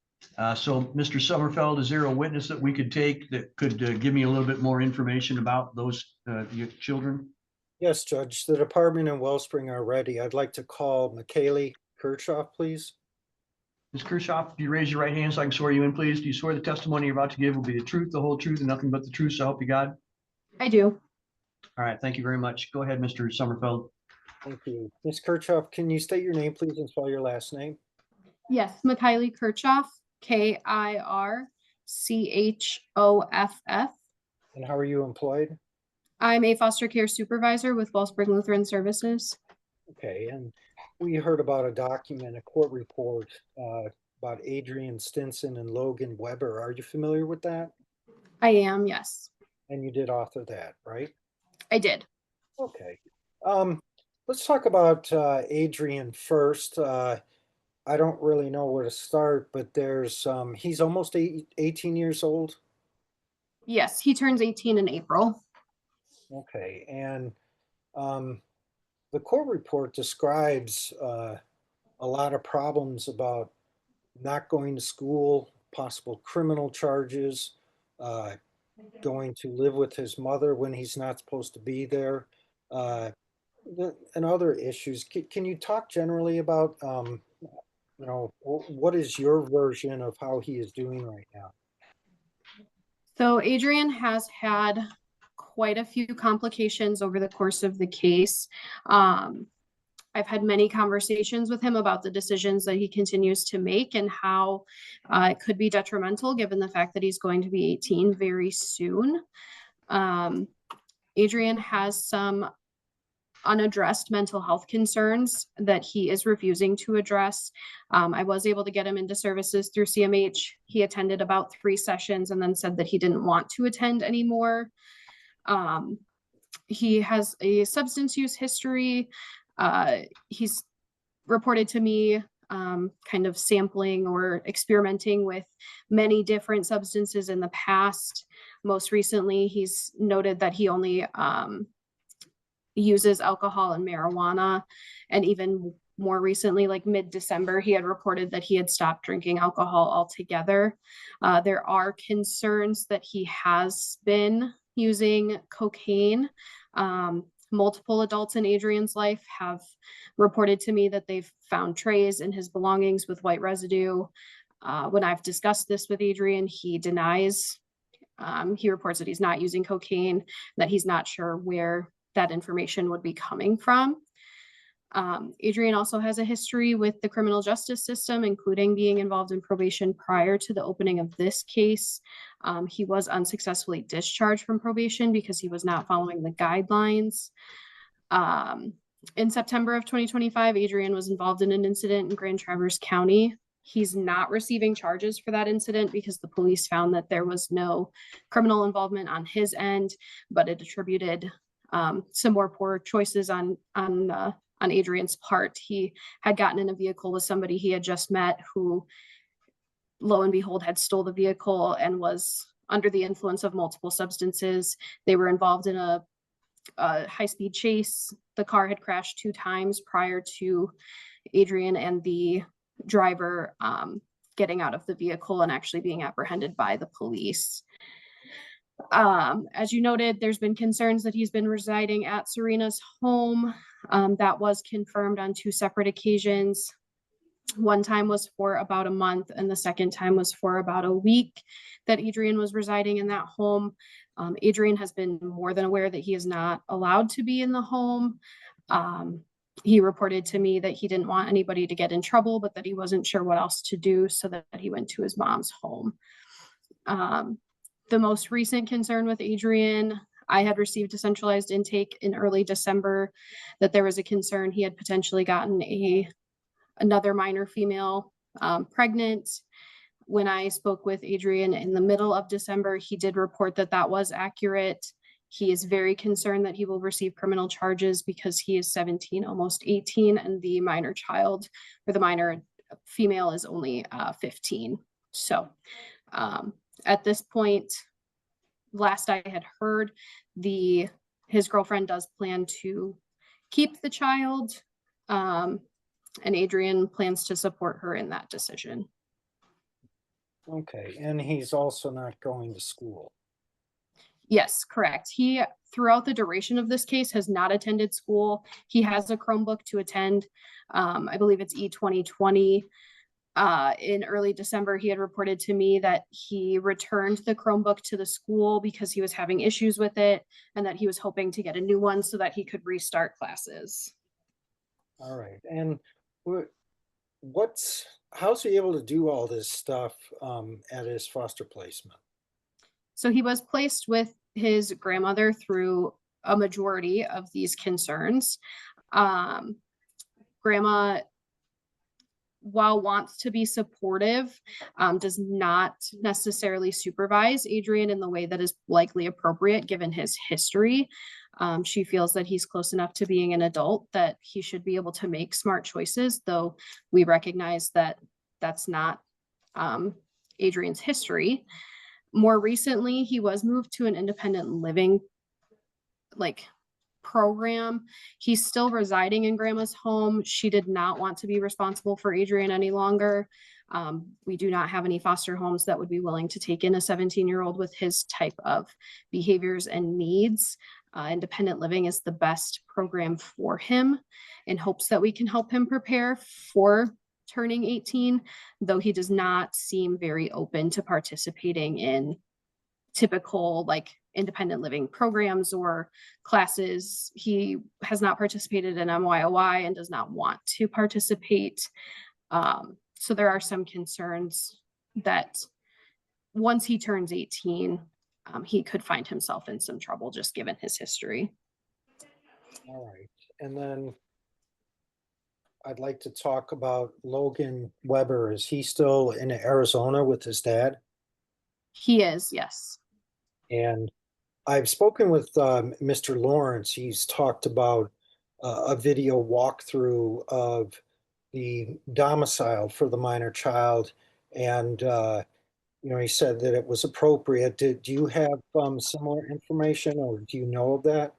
So Mr. Sommerfeld, is there a witness that we could take that could give me a little bit more information about those children? Yes, Judge, the department and Wellspring are ready. I'd like to call McKaylee Kirchhoff, please. Ms. Kirchhoff, do you raise your right hand so I can swear you in, please? Do you swear the testimony you're about to give will be the truth, the whole truth, and nothing but the truth, so help you God? I do. All right, thank you very much. Go ahead, Mr. Sommerfeld. Thank you. Ms. Kirchhoff, can you state your name, please, and spell your last name? Yes, Mikhaili Kirchhoff, Kirchhoff. And how are you employed? I'm a foster care supervisor with Wellspring Lutheran Services. Okay, and we heard about a document, a court report about Adrian Stinson and Logan Weber. Are you familiar with that? I am, yes. And you did author that, right? I did. Okay. Let's talk about Adrian first. I don't really know where to start, but there's he's almost 18 years old. Yes, he turns 18 in April. Okay, and the court report describes a lot of problems about not going to school, possible criminal charges, going to live with his mother when he's not supposed to be there, and other issues. Can you talk generally about, you know, what is your version of how he is doing right now? So Adrian has had quite a few complications over the course of the case. I've had many conversations with him about the decisions that he continues to make and how it could be detrimental given the fact that he's going to be 18 very soon. Adrian has some unaddressed mental health concerns that he is refusing to address. I was able to get him into services through CMH. He attended about 3 sessions and then said that he didn't want to attend anymore. He has a substance use history. He's reported to me kind of sampling or experimenting with many different substances in the past. Most recently, he's noted that he only uses alcohol and marijuana. And even more recently, like mid-December, he had reported that he had stopped drinking alcohol altogether. There are concerns that he has been using cocaine. Multiple adults in Adrian's life have reported to me that they've found trays in his belongings with white residue. When I've discussed this with Adrian, he denies. He reports that he's not using cocaine, that he's not sure where that information would be coming from. Adrian also has a history with the criminal justice system, including being involved in probation prior to the opening of this case. He was unsuccessfully discharged from probation because he was not following the guidelines. In September of 2025, Adrian was involved in an incident in Grand Traverse County. He's not receiving charges for that incident because the police found that there was no criminal involvement on his end, but it attributed some more poor choices on Adrian's part. He had gotten in a vehicle with somebody he had just met who, lo and behold, had stole the vehicle and was under the influence of multiple substances. They were involved in a high-speed chase. The car had crashed 2 times prior to Adrian and the driver getting out of the vehicle and actually being apprehended by the police. As you noted, there's been concerns that he's been residing at Serena's home. That was confirmed on 2 separate occasions. One time was for about a month, and the second time was for about a week that Adrian was residing in that home. Adrian has been more than aware that he is not allowed to be in the home. He reported to me that he didn't want anybody to get in trouble, but that he wasn't sure what else to do, so that he went to his mom's home. The most recent concern with Adrian, I had received a centralized intake in early December that there was a concern he had potentially gotten another minor female pregnant. When I spoke with Adrian in the middle of December, he did report that that was accurate. He is very concerned that he will receive criminal charges because he is 17, almost 18, and the minor child, or the minor female, is only 15. So at this point, last I had heard, his girlfriend does plan to keep the child, and Adrian plans to support her in that decision. Okay, and he's also not going to school. Yes, correct. He, throughout the duration of this case, has not attended school. He has a Chromebook to attend. I believe it's E2020. In early December, he had reported to me that he returned the Chromebook to the school because he was having issues with it, and that he was hoping to get a new one so that he could restart classes. All right, and how's he able to do all this stuff at his foster placement? So he was placed with his grandmother through a majority of these concerns. Grandma, while wants to be supportive, does not necessarily supervise Adrian in the way that is likely appropriate given his history. She feels that he's close enough to being an adult that he should be able to make smart choices, though we recognize that that's not Adrian's history. More recently, he was moved to an independent living program. He's still residing in grandma's home. She did not want to be responsible for Adrian any longer. We do not have any foster homes that would be willing to take in a 17-year-old with his type of behaviors and needs. Independent living is the best program for him, in hopes that we can help him prepare for turning 18, though he does not seem very open to participating in typical independent living programs or classes. He has not participated in MYOY and does not want to participate. So there are some concerns that once he turns 18, he could find himself in some trouble just given his history. All right, and then I'd like to talk about Logan Weber. Is he still in Arizona with his dad? He is, yes. And I've spoken with Mr. Lawrence. He's talked about a video walkthrough of the domicile for the minor child. And, he said that it was appropriate. Do you have similar information, or do you know of that?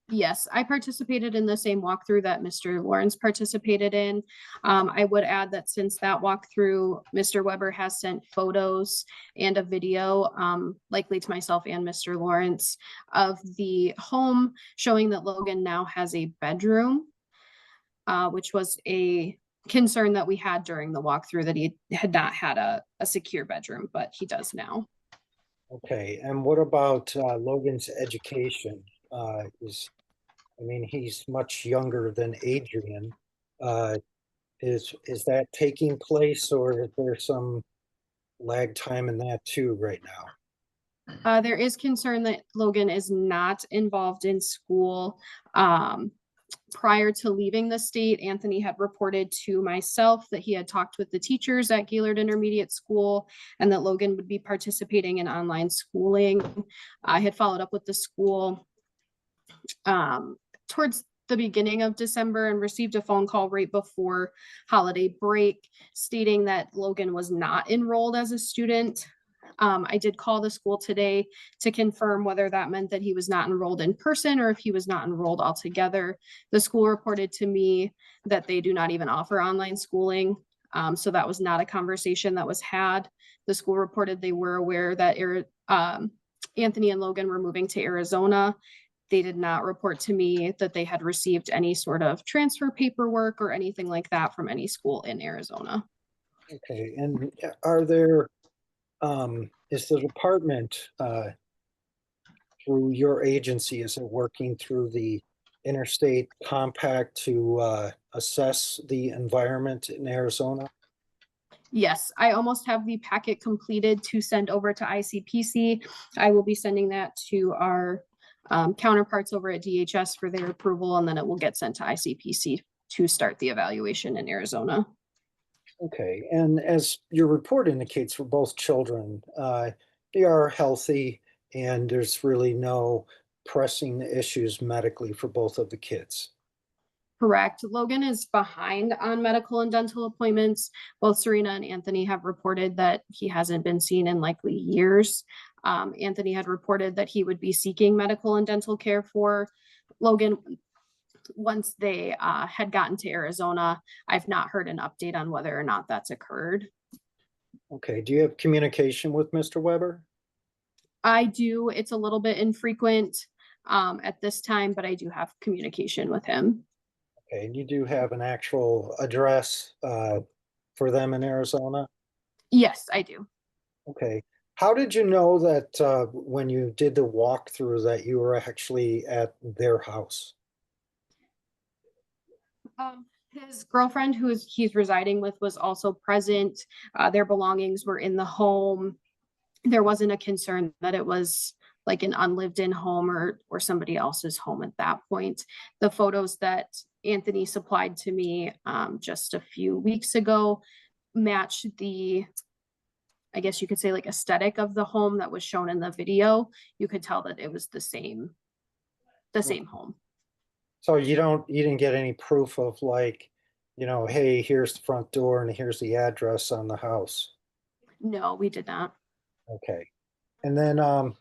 Yes, I participated in the same walkthrough that Mr. Lawrence participated in. I would add that since that walkthrough, Mr. Weber has sent photos and a video, likely to myself and Mr. Lawrence, of the home, showing that Logan now has a bedroom, which was a concern that we had during the walkthrough, that he had not had a secure bedroom, but he does now. Okay, and what about Logan's education? I mean, he's much younger than Adrian. Uh, is that taking place, or is there some lag time in that too right now? There is concern that Logan is not involved in school. Prior to leaving the state, Anthony had reported to myself that he had talked with the teachers at Gaylord Intermediate School and that Logan would be participating in online schooling. I had followed up with the school towards the beginning of December and received a phone call right before holiday break stating that Logan was not enrolled as a student. I did call the school today to confirm whether that meant that he was not enrolled in person or if he was not enrolled altogether. The school reported to me that they do not even offer online schooling. So that was not a conversation that was had. The school reported they were aware that Anthony and Logan were moving to Arizona. They did not report to me that they had received any sort of transfer paperwork or anything like that from any school in Arizona. Okay, and are there, is the department, through your agency, is it working through the interstate compact to assess the environment in Arizona? Yes, I almost have the packet completed to send over to ICPC. I will be sending that to our counterparts over at DHS for their approval, and then it will get sent to ICPC to start the evaluation in Arizona. Okay, and as your report indicates for both children, they are healthy and there's really no pressing issues medically for both of the kids. Correct. Logan is behind on medical and dental appointments. Both Serena and Anthony have reported that he hasn't been seen in likely years. Anthony had reported that he would be seeking medical and dental care for Logan once they had gotten to Arizona. I've not heard an update on whether or not that's occurred. Okay, do you have communication with Mr. Weber? I do. It's a little bit infrequent at this time, but I do have communication with him. Okay, and you do have an actual address for them in Arizona? Yes, I do. Okay. How did you know that when you did the walkthrough that you were actually at their house? His girlfriend, who he's residing with, was also present. Their belongings were in the home. There wasn't a concern that it was like an unlived in home or somebody else's home at that point. The photos that Anthony supplied to me just a few weeks ago matched the, I guess you could say, like aesthetic of the home that was shown in the video. You could tell that it was the same home. So you didn't get any proof of like, you know, hey, here's the front door and here's the address on the house. No, we did not. Okay. And then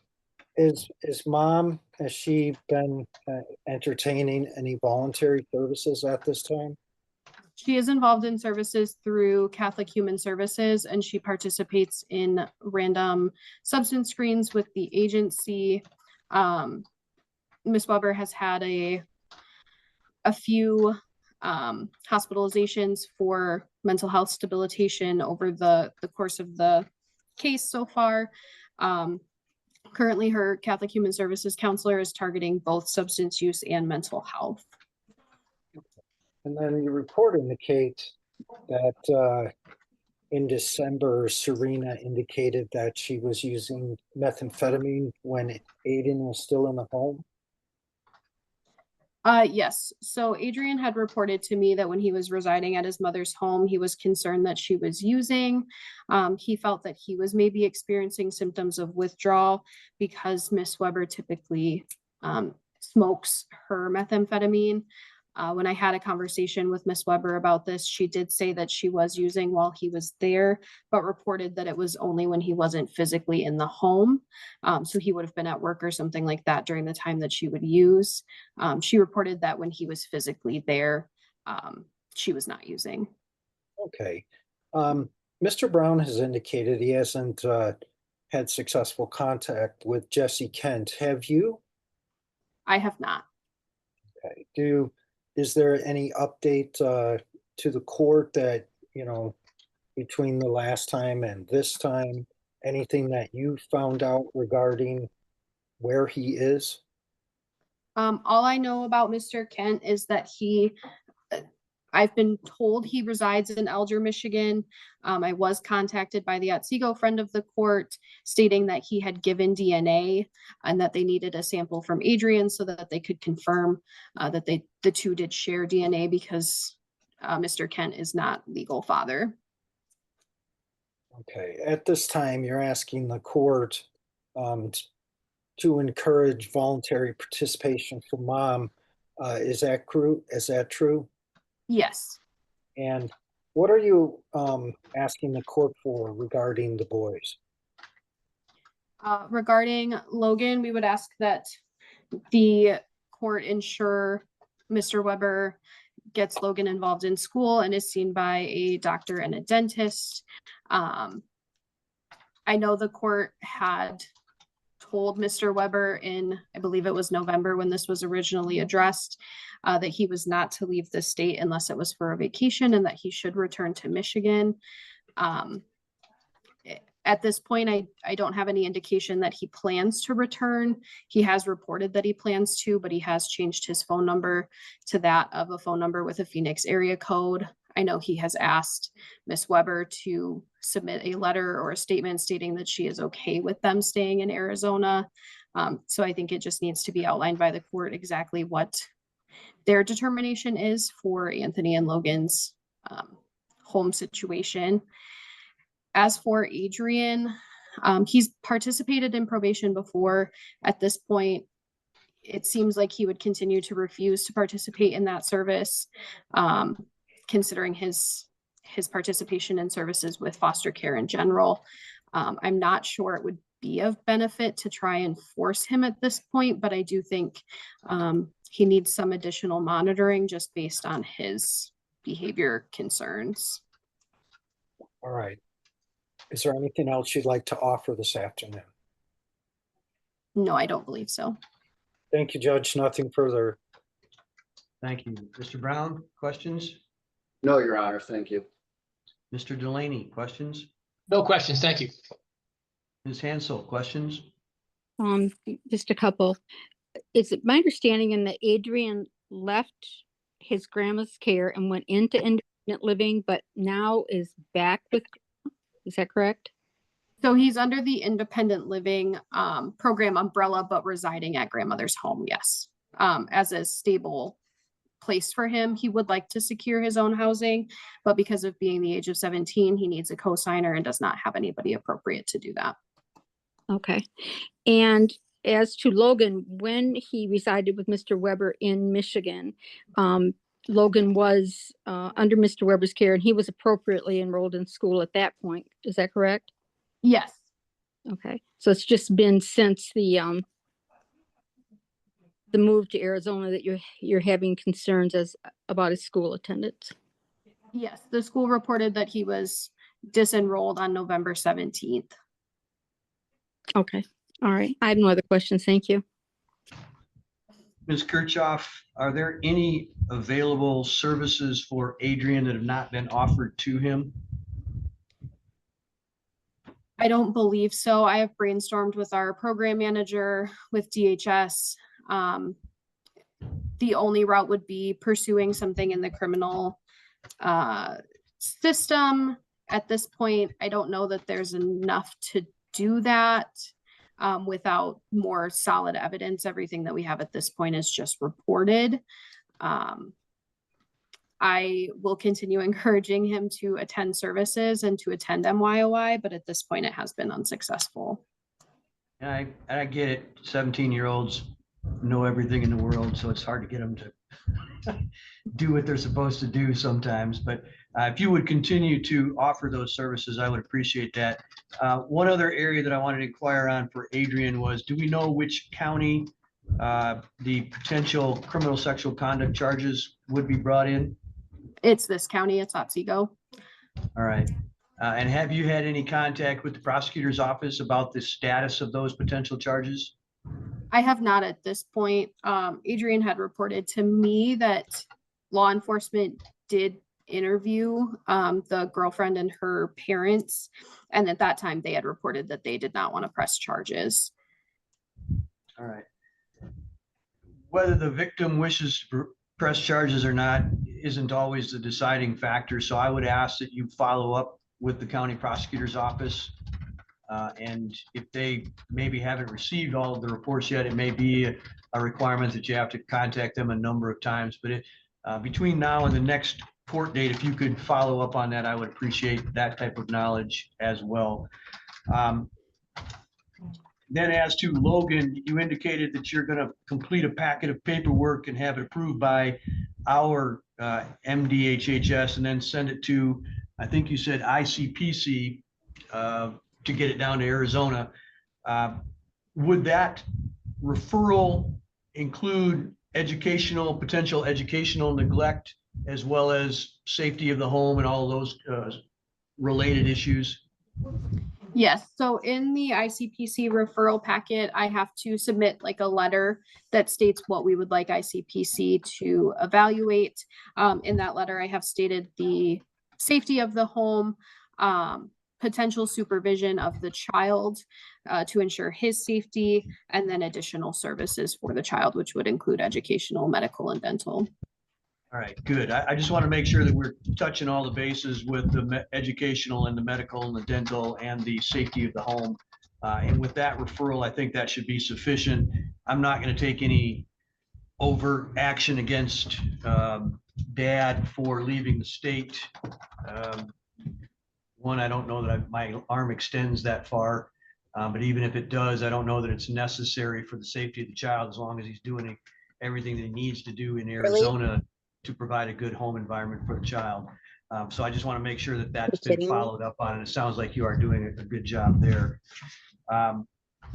is mom, has she been entertaining any voluntary services at this time? She is involved in services through Catholic Human Services, and she participates in random substance screens with the agency. Ms. Weber has had a few hospitalizations for mental health debilitation over the course of the case so far. Currently, her Catholic Human Services counselor is targeting both substance use and mental health. And then your report indicates that in December, Serena indicated that she was using methamphetamine when Aiden was still in the home. Yes. So Adrian had reported to me that when he was residing at his mother's home, he was concerned that she was using. He felt that he was maybe experiencing symptoms of withdrawal because Miss Weber typically smokes her methamphetamine. When I had a conversation with Miss Weber about this, she did say that she was using while he was there, but reported that it was only when he wasn't physically in the home. So he would have been at work or something like that during the time that she would use. She reported that when he was physically there, she was not using. Okay. Mr. Brown has indicated he hasn't had successful contact with Jesse Kent. Have you? I have not. Okay. Is there any update to the court that, you know, between the last time and this time, anything that you found out regarding where he is? All I know about Mr. Kent is that I've been told he resides in Alger, Michigan. I was contacted by the Otsego friend of the court stating that he had given DNA and that they needed a sample from Adrian so that they could confirm that the two did share DNA because Mr. Kent is not legal father. Okay, at this time, you're asking the court to encourage voluntary participation for mom. Is that true? Yes. And what are you asking the court for regarding the boys? Regarding Logan, we would ask that the court ensure Mr. Weber gets Logan involved in school and is seen by a doctor and a dentist. I know the court had told Mr. Weber in, I believe it was November when this was originally addressed, that he was not to leave the state unless it was for a vacation and that he should return to Michigan. At this point, I don't have any indication that he plans to return. He has reported that he plans to, but he has changed his phone number to that of a phone number with a Phoenix area code. I know he has asked Ms. Weber to submit a letter or a statement stating that she is okay with them staying in Arizona. So I think it just needs to be outlined by the court exactly what their determination is for Anthony and Logan's home situation. As for Adrian, he's participated in probation before. At this point, it seems like he would continue to refuse to participate in that service, considering his participation in services with foster care in general. I'm not sure it would be of benefit to try and force him at this point, but I do think he needs some additional monitoring just based on his behavior concerns. All right. Is there anything else you'd like to offer this afternoon? No, I don't believe so. Thank you, Judge. Nothing further. Thank you. Mr. Brown, questions? No, Your Honor, thank you. Mr. Delaney, questions? No questions, thank you. Ms. Hansel, questions? Just a couple. Is it my understanding that Adrian left his grandma's care and went into independent living, but now is back with? Is that correct? So he's under the independent living program umbrella, but residing at grandmother's home, yes. As a stable place for him. He would like to secure his own housing, but because of being the age of 17, he needs a co-signer and does not have anybody appropriate to do that. Okay. And as to Logan, when he resided with Mr. Weber in Michigan, Logan was under Mr. Weber's care and he was appropriately enrolled in school at that point. Is that correct? Yes. Okay. So it's just been since the move to Arizona that you're having concerns about his school attendance. Yes. The school reported that he was disenrolled on November 17th. Okay. All right. I have no other questions. Thank you. Ms. Kirchhoff, are there any available services for Adrian that have not been offered to him? I don't believe so. I have brainstormed with our program manager with DHS. The only route would be pursuing something in the criminal system. At this point, I don't know that there's enough to do that without more solid evidence. Everything that we have at this point is just reported. I will continue encouraging him to attend services and to attend MYOI, but at this point it has been unsuccessful. And I get it. 17-year-olds know everything in the world, so it's hard to get them to do what they're supposed to do sometimes. But if you would continue to offer those services, I would appreciate that. One other area that I wanted to inquire on for Adrian was, do we know which county the potential criminal sexual conduct charges would be brought in? It's this county, it's Otsego. All right. And have you had any contact with the prosecutor's office about the status of those potential charges? I have not at this point. Adrian had reported to me that law enforcement did interview the girlfriend and her parents. And at that time, they had reported that they did not want to press charges. All right. whether the victim wishes to press charges or not isn't always the deciding factor. So I would ask that you follow up with the county prosecutor's office. And if they maybe haven't received all of the reports yet, it may be a requirement that you have to contact them a number of times. But between now and the next court date, if you could follow up on that, I would appreciate that type of knowledge as well. Then as to Logan, you indicated that you're going to complete a packet of paperwork and have it approved by our MDHHS and then send it to, I think you said ICPC to get it down to Arizona. Would that referral include potential educational neglect, as well as safety of the home and all those related issues? Yes, so in the ICPC referral packet, I have to submit like a letter that states what we would like ICPC to evaluate. In that letter, I have stated the safety of the home, potential supervision of the child to ensure his safety, and then additional services for the child, which would include educational, medical, and dental. All right, good. I just want to make sure that we're touching all the bases with the educational and the medical and the dental and the safety of the home. And with that referral, I think that should be sufficient. I'm not going to take any overt action against Dad for leaving the state. One, I don't know that my arm extends that far, but even if it does, I don't know that it's necessary for the safety of the child, as long as he's doing everything that he needs to do in Arizona to provide a good home environment for the child. So I just want to make sure that that's been followed up on, and it sounds like you are doing a good job there. All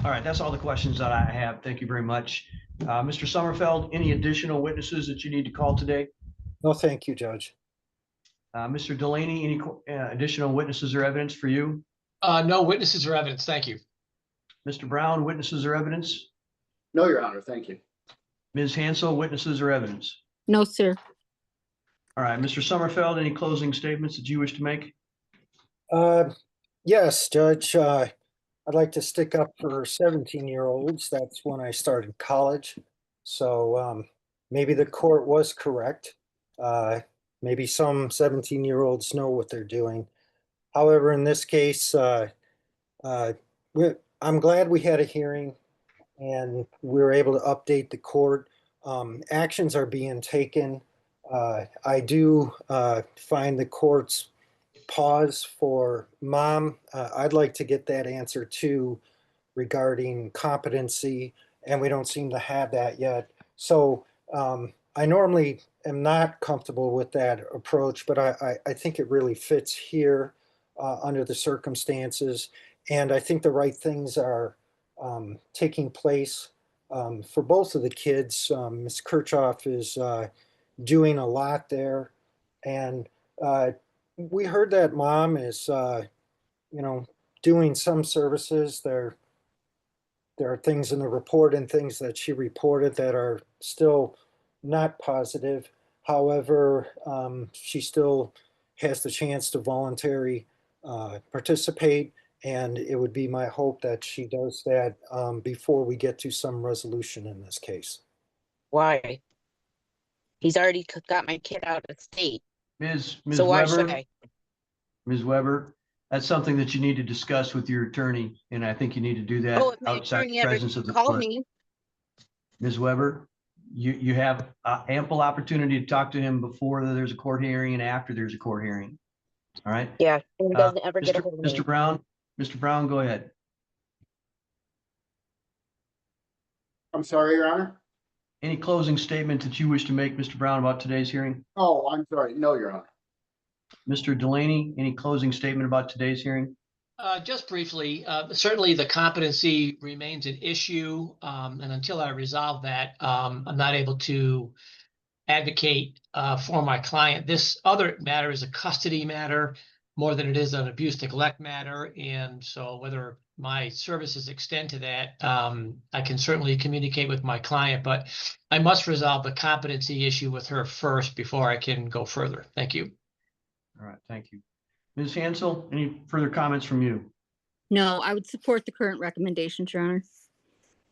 right, that's all the questions that I have. Thank you very much. Mr. Sommerfeld, any additional witnesses that you need to call today? No, thank you, Judge. Mr. Delaney, any additional witnesses or evidence for you? No witnesses or evidence. Thank you. Mr. Brown, witnesses or evidence? No, Your Honor, thank you. Ms. Hansel, witnesses or evidence? No, sir. All right, Mr. Sommerfeld, any closing statements that you wish to make? Yes, Judge. I'd like to stick up for 17-year-olds. That's when I started college. So maybe the court was correct. Maybe some 17-year-olds know what they're doing. However, in this case, I'm glad we had a hearing and we were able to update the court. Actions are being taken. I do find the court's pause for mom. I'd like to get that answer too regarding competency, and we don't seem to have that yet. So I normally am not comfortable with that approach, but I think it really fits here under the circumstances. And I think the right things are taking place for both of the kids. Ms. Kirchhoff is doing a lot there. And we heard that mom is, doing some services. There are things in the report and things that she reported that are still not positive. However, she still has the chance to voluntarily participate, and it would be my hope that she does that before we get to some resolution in this case. Why? He's already got my kid out of state. Ms. So why Weber, should I? Ms. Weber, that's something that you need to discuss with your attorney, and I think you need to do that Oh, if my outside attorney the ever presence of the called court. me. Ms. Weber, you have ample opportunity to talk to him before there's a court hearing and after there's a court hearing. All right? Yeah, and he doesn't ever get a hold of me. Mr. Brown, go ahead. I'm sorry, Your Honor. Any closing statement that you wish to make, Mr. Brown, about today's hearing? Oh, I'm sorry. No, Your Honor. Mr. Delaney, any closing statement about today's hearing? Just briefly, certainly the competency remains an issue, and until I resolve that, I'm not able to advocate for my client. This other matter is a custody matter more than it is an abuse neglect matter, and so whether my services extend to that, I can certainly communicate with my client, but I must resolve the competency issue with her first before I can go further. Thank you. All right, thank you. Ms. Hansel, any further comments from you? No, I would support the current recommendations, Your Honor.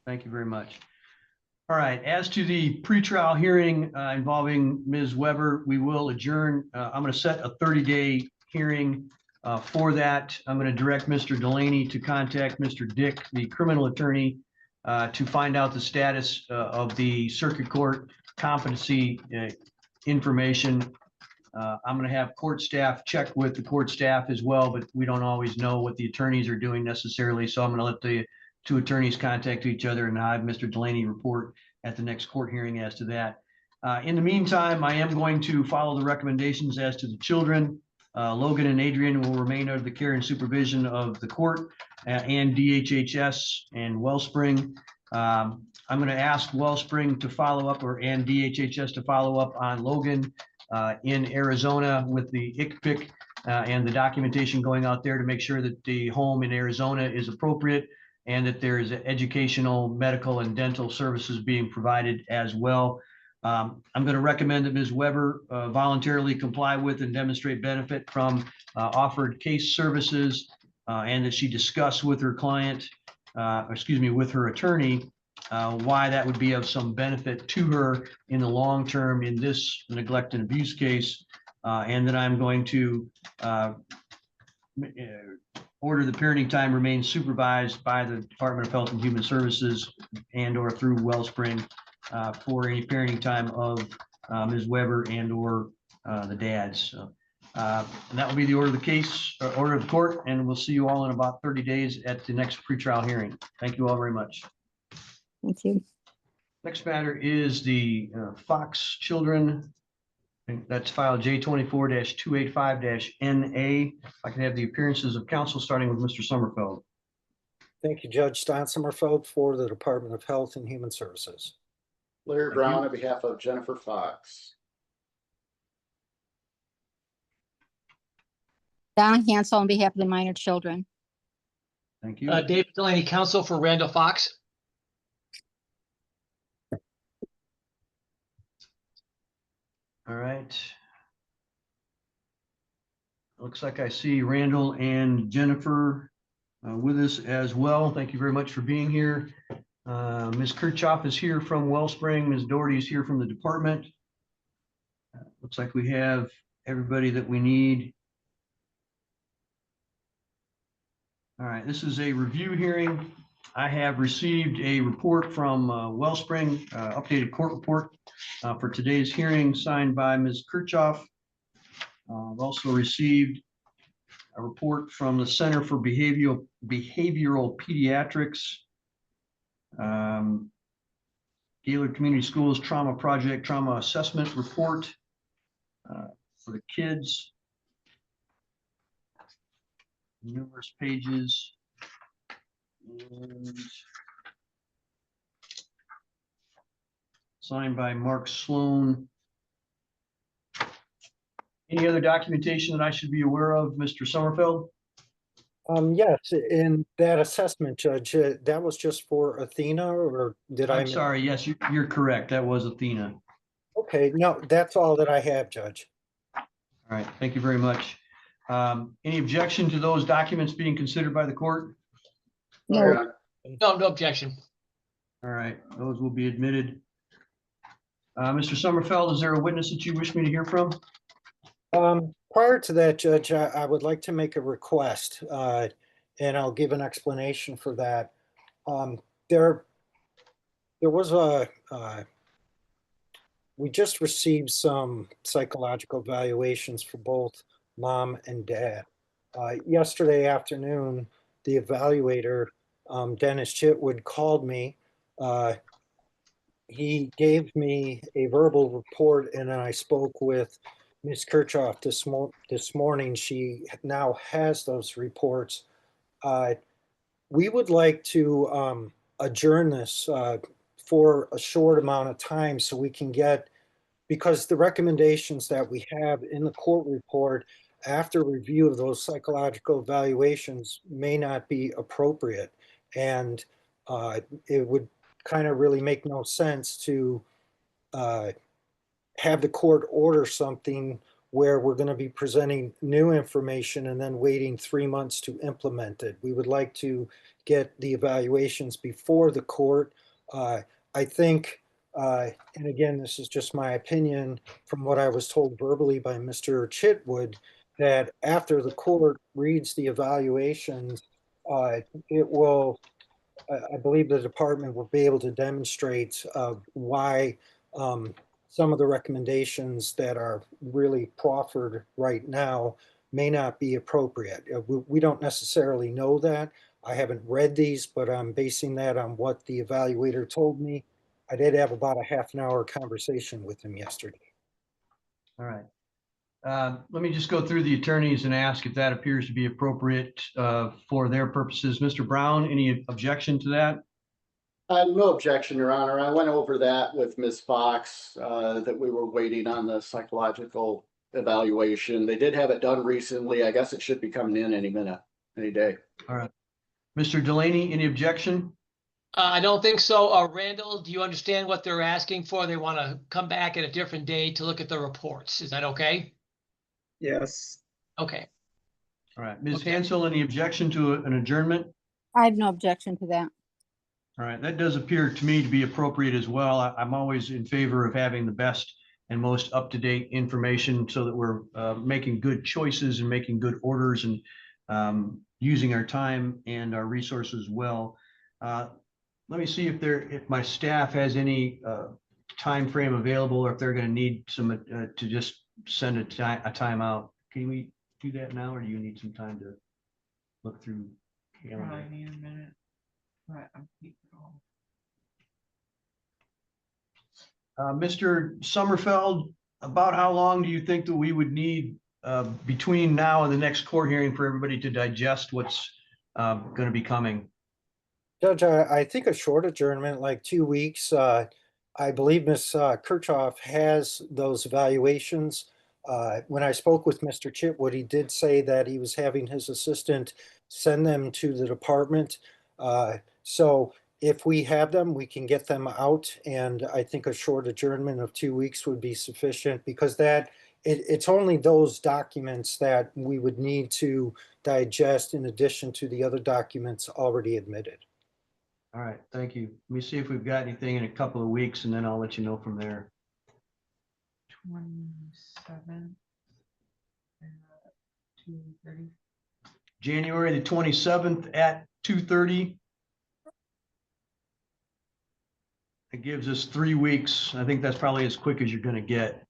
Thank you very much. All right, as to the pretrial hearing involving Ms. Weber, we will adjourn. I'm going to set a 30-day hearing for that. I'm going to direct Mr. Delaney to contact Mr. Dick, the criminal attorney, to find out the status of the circuit court competency information. I'm going to have court staff check with the court staff as well, but we don't always know what the attorneys are doing necessarily. So I'm going to let the two attorneys contact each other and have Mr. Delaney report at the next court hearing as to that. In the meantime, I am going to follow the recommendations as to the children. Logan and Adrian will remain under the care and supervision of the court and DHHS and Wellspring. I'm going to ask Wellspring to follow up and DHHS to follow up on Logan in Arizona with the ICPIC and the documentation going out there to make sure that the home in Arizona is appropriate and that there is educational, medical, and dental services being provided as well. I'm going to recommend that Ms. Weber voluntarily comply with and demonstrate benefit from offered case services and that she discuss with her client, with her attorney, why that would be of some benefit to her in the long term in this neglect and abuse case. And then I'm going to order the parenting time remains supervised by the Department of Health and Human Services and/or through Wellspring for any parenting time of Ms. Weber and/or the dads. So, and that will be the order of the case, order of the court, and we'll see you all in about 30 days at the next pretrial hearing. Thank you all very much. Thank you. Next matter is the Fox children. That's file J24-285-NA. I can have the appearances of counsel starting with Mr. Sommerfeld. Thank you, Judge Don Sommerfeld for the Department of Health and Human Services. Larry Brown on behalf of Jennifer Fox. Donna Hansel on behalf of the minor children. Thank you. David Delaney, counsel for Randall Fox. All right. Looks like I see Randall and Jennifer with us as well. Thank you very much for being here. Ms. Kirchhoff is here from Wellspring. Ms. Doherty is here from the department. Looks like we have everybody that we need. All right, this is a review hearing. I have received a report from Wellspring, updated court report for today's hearing signed by Ms. Kirchhoff. I've also received a report from the Center for Behavioral Pediatrics, Gaylord Community Schools Trauma Project Trauma Assessment Report for the kids. Numerous pages. And signed by Mark Sloan. Any other documentation that I should be aware of, Mr. Sommerfeld? Yes, in that assessment, Judge, that was just for Athena, or did I? I'm sorry, yes, you're correct. That was Athena. Okay, no, that's all that I have, Judge. All right, thank you very much. Any objection to those documents being considered by the court? No. No objection. All right, those will be admitted. Mr. Sommerfeld, is there a witness that you wish me to hear from? Prior to that, Judge, I would like to make a request, and I'll give an explanation for that. There was we just received some psychological evaluations for both mom and dad. Yesterday afternoon, the evaluator, Dennis Chitwood, called me. He gave me a verbal report, and then I spoke with Ms. Kirchhoff this morning. She now has those reports. We would like to adjourn this for a short amount of time so we can get, because the recommendations that we have in the court report after review of those psychological evaluations may not be appropriate. And it would kind of really make no sense to have the court order something where we're going to be presenting new information and then waiting 3 months to implement it. We would like to get the evaluations before the court. I I think, and again, this is just my opinion from what I was told verbally by Mr. Chitwood, that after the court reads the evaluations, it will, I believe the department will be able to demonstrate why some of the recommendations that are really proffered right now may not be appropriate. We don't necessarily know that. I haven't read these, but I'm basing that on what the evaluator told me. I did have about a half an hour conversation with him yesterday. All right. Let me just go through the attorneys and ask if that appears to be appropriate for their purposes. Mr. Brown, any objection to that? No objection, Your Honor. I went over that with Ms. Fox, that we were waiting on the psychological evaluation. They did have it done recently. I guess it should be coming in any minute, any day. All right. Mr. Delaney, any objection? I don't think so. Randall, do you understand what they're asking for? They want to come back at a different day to look at the reports. Is that okay? Yes. Okay. All right. Ms. Okay. Hansel, any objection to an adjournment? I have no objection to that. All right. That does appear to me to be appropriate as well. I'm always in favor of having the best and most up-to-date information so that we're making good choices and making good orders and using our time and our resources well. Let me see if my staff has any time frame available, or if they're going to need some to just send a timeout. Can we do that now, or do you need some time to look through calendar? Probably need a minute, but I'm keeping on. Mr. Sommerfeld, about how long do you think that we would need between now and the next court hearing for everybody to digest what's going to be coming? Judge, I think a short adjournment, like 2 weeks. I believe Ms. Kirchhoff has those evaluations. When I spoke with Mr. Chitwood, he did say that he was having his assistant send them to the department. So if we have them, we can get them out. And I think a short adjournment of 2 weeks would be sufficient, because it's only those documents that we would need to digest in addition to the other documents already admitted. All right, thank you. Let me see if we've got anything in a couple of weeks, and then I'll let you know from there. 27 2:30. January the 27th at 2:30. It gives us 3 weeks. I think that's probably as quick as you're going to get.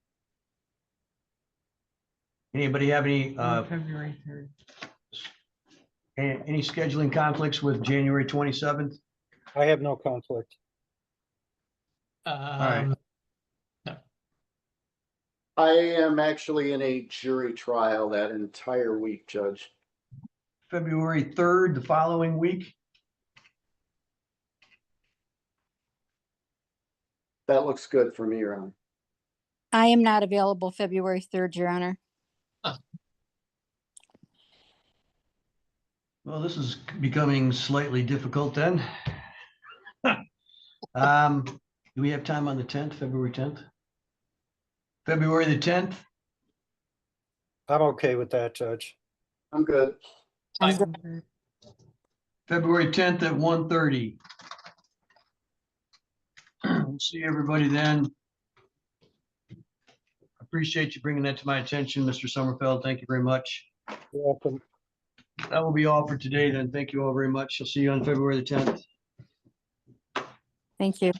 Anybody have any February 3rd. any scheduling conflicts with January 27th? I have no conflict. right. No. I am actually in a jury trial that entire week, Judge. February 3rd, the following week. That looks good for me, Your Honor. I am not available February 3rd, Your Honor. Well, this is becoming slightly difficult then. Do we have time on the 10th, February 10th? February the 10th? I'm okay with that, Judge. I'm good. February 10th at 1:30. We'll see everybody then. Appreciate you bringing that to my attention, Mr. Sommerfeld. Thank you very much. You're welcome. That will be all for today then. Thank you all very much. I'll see you on February the 10th. Thank you.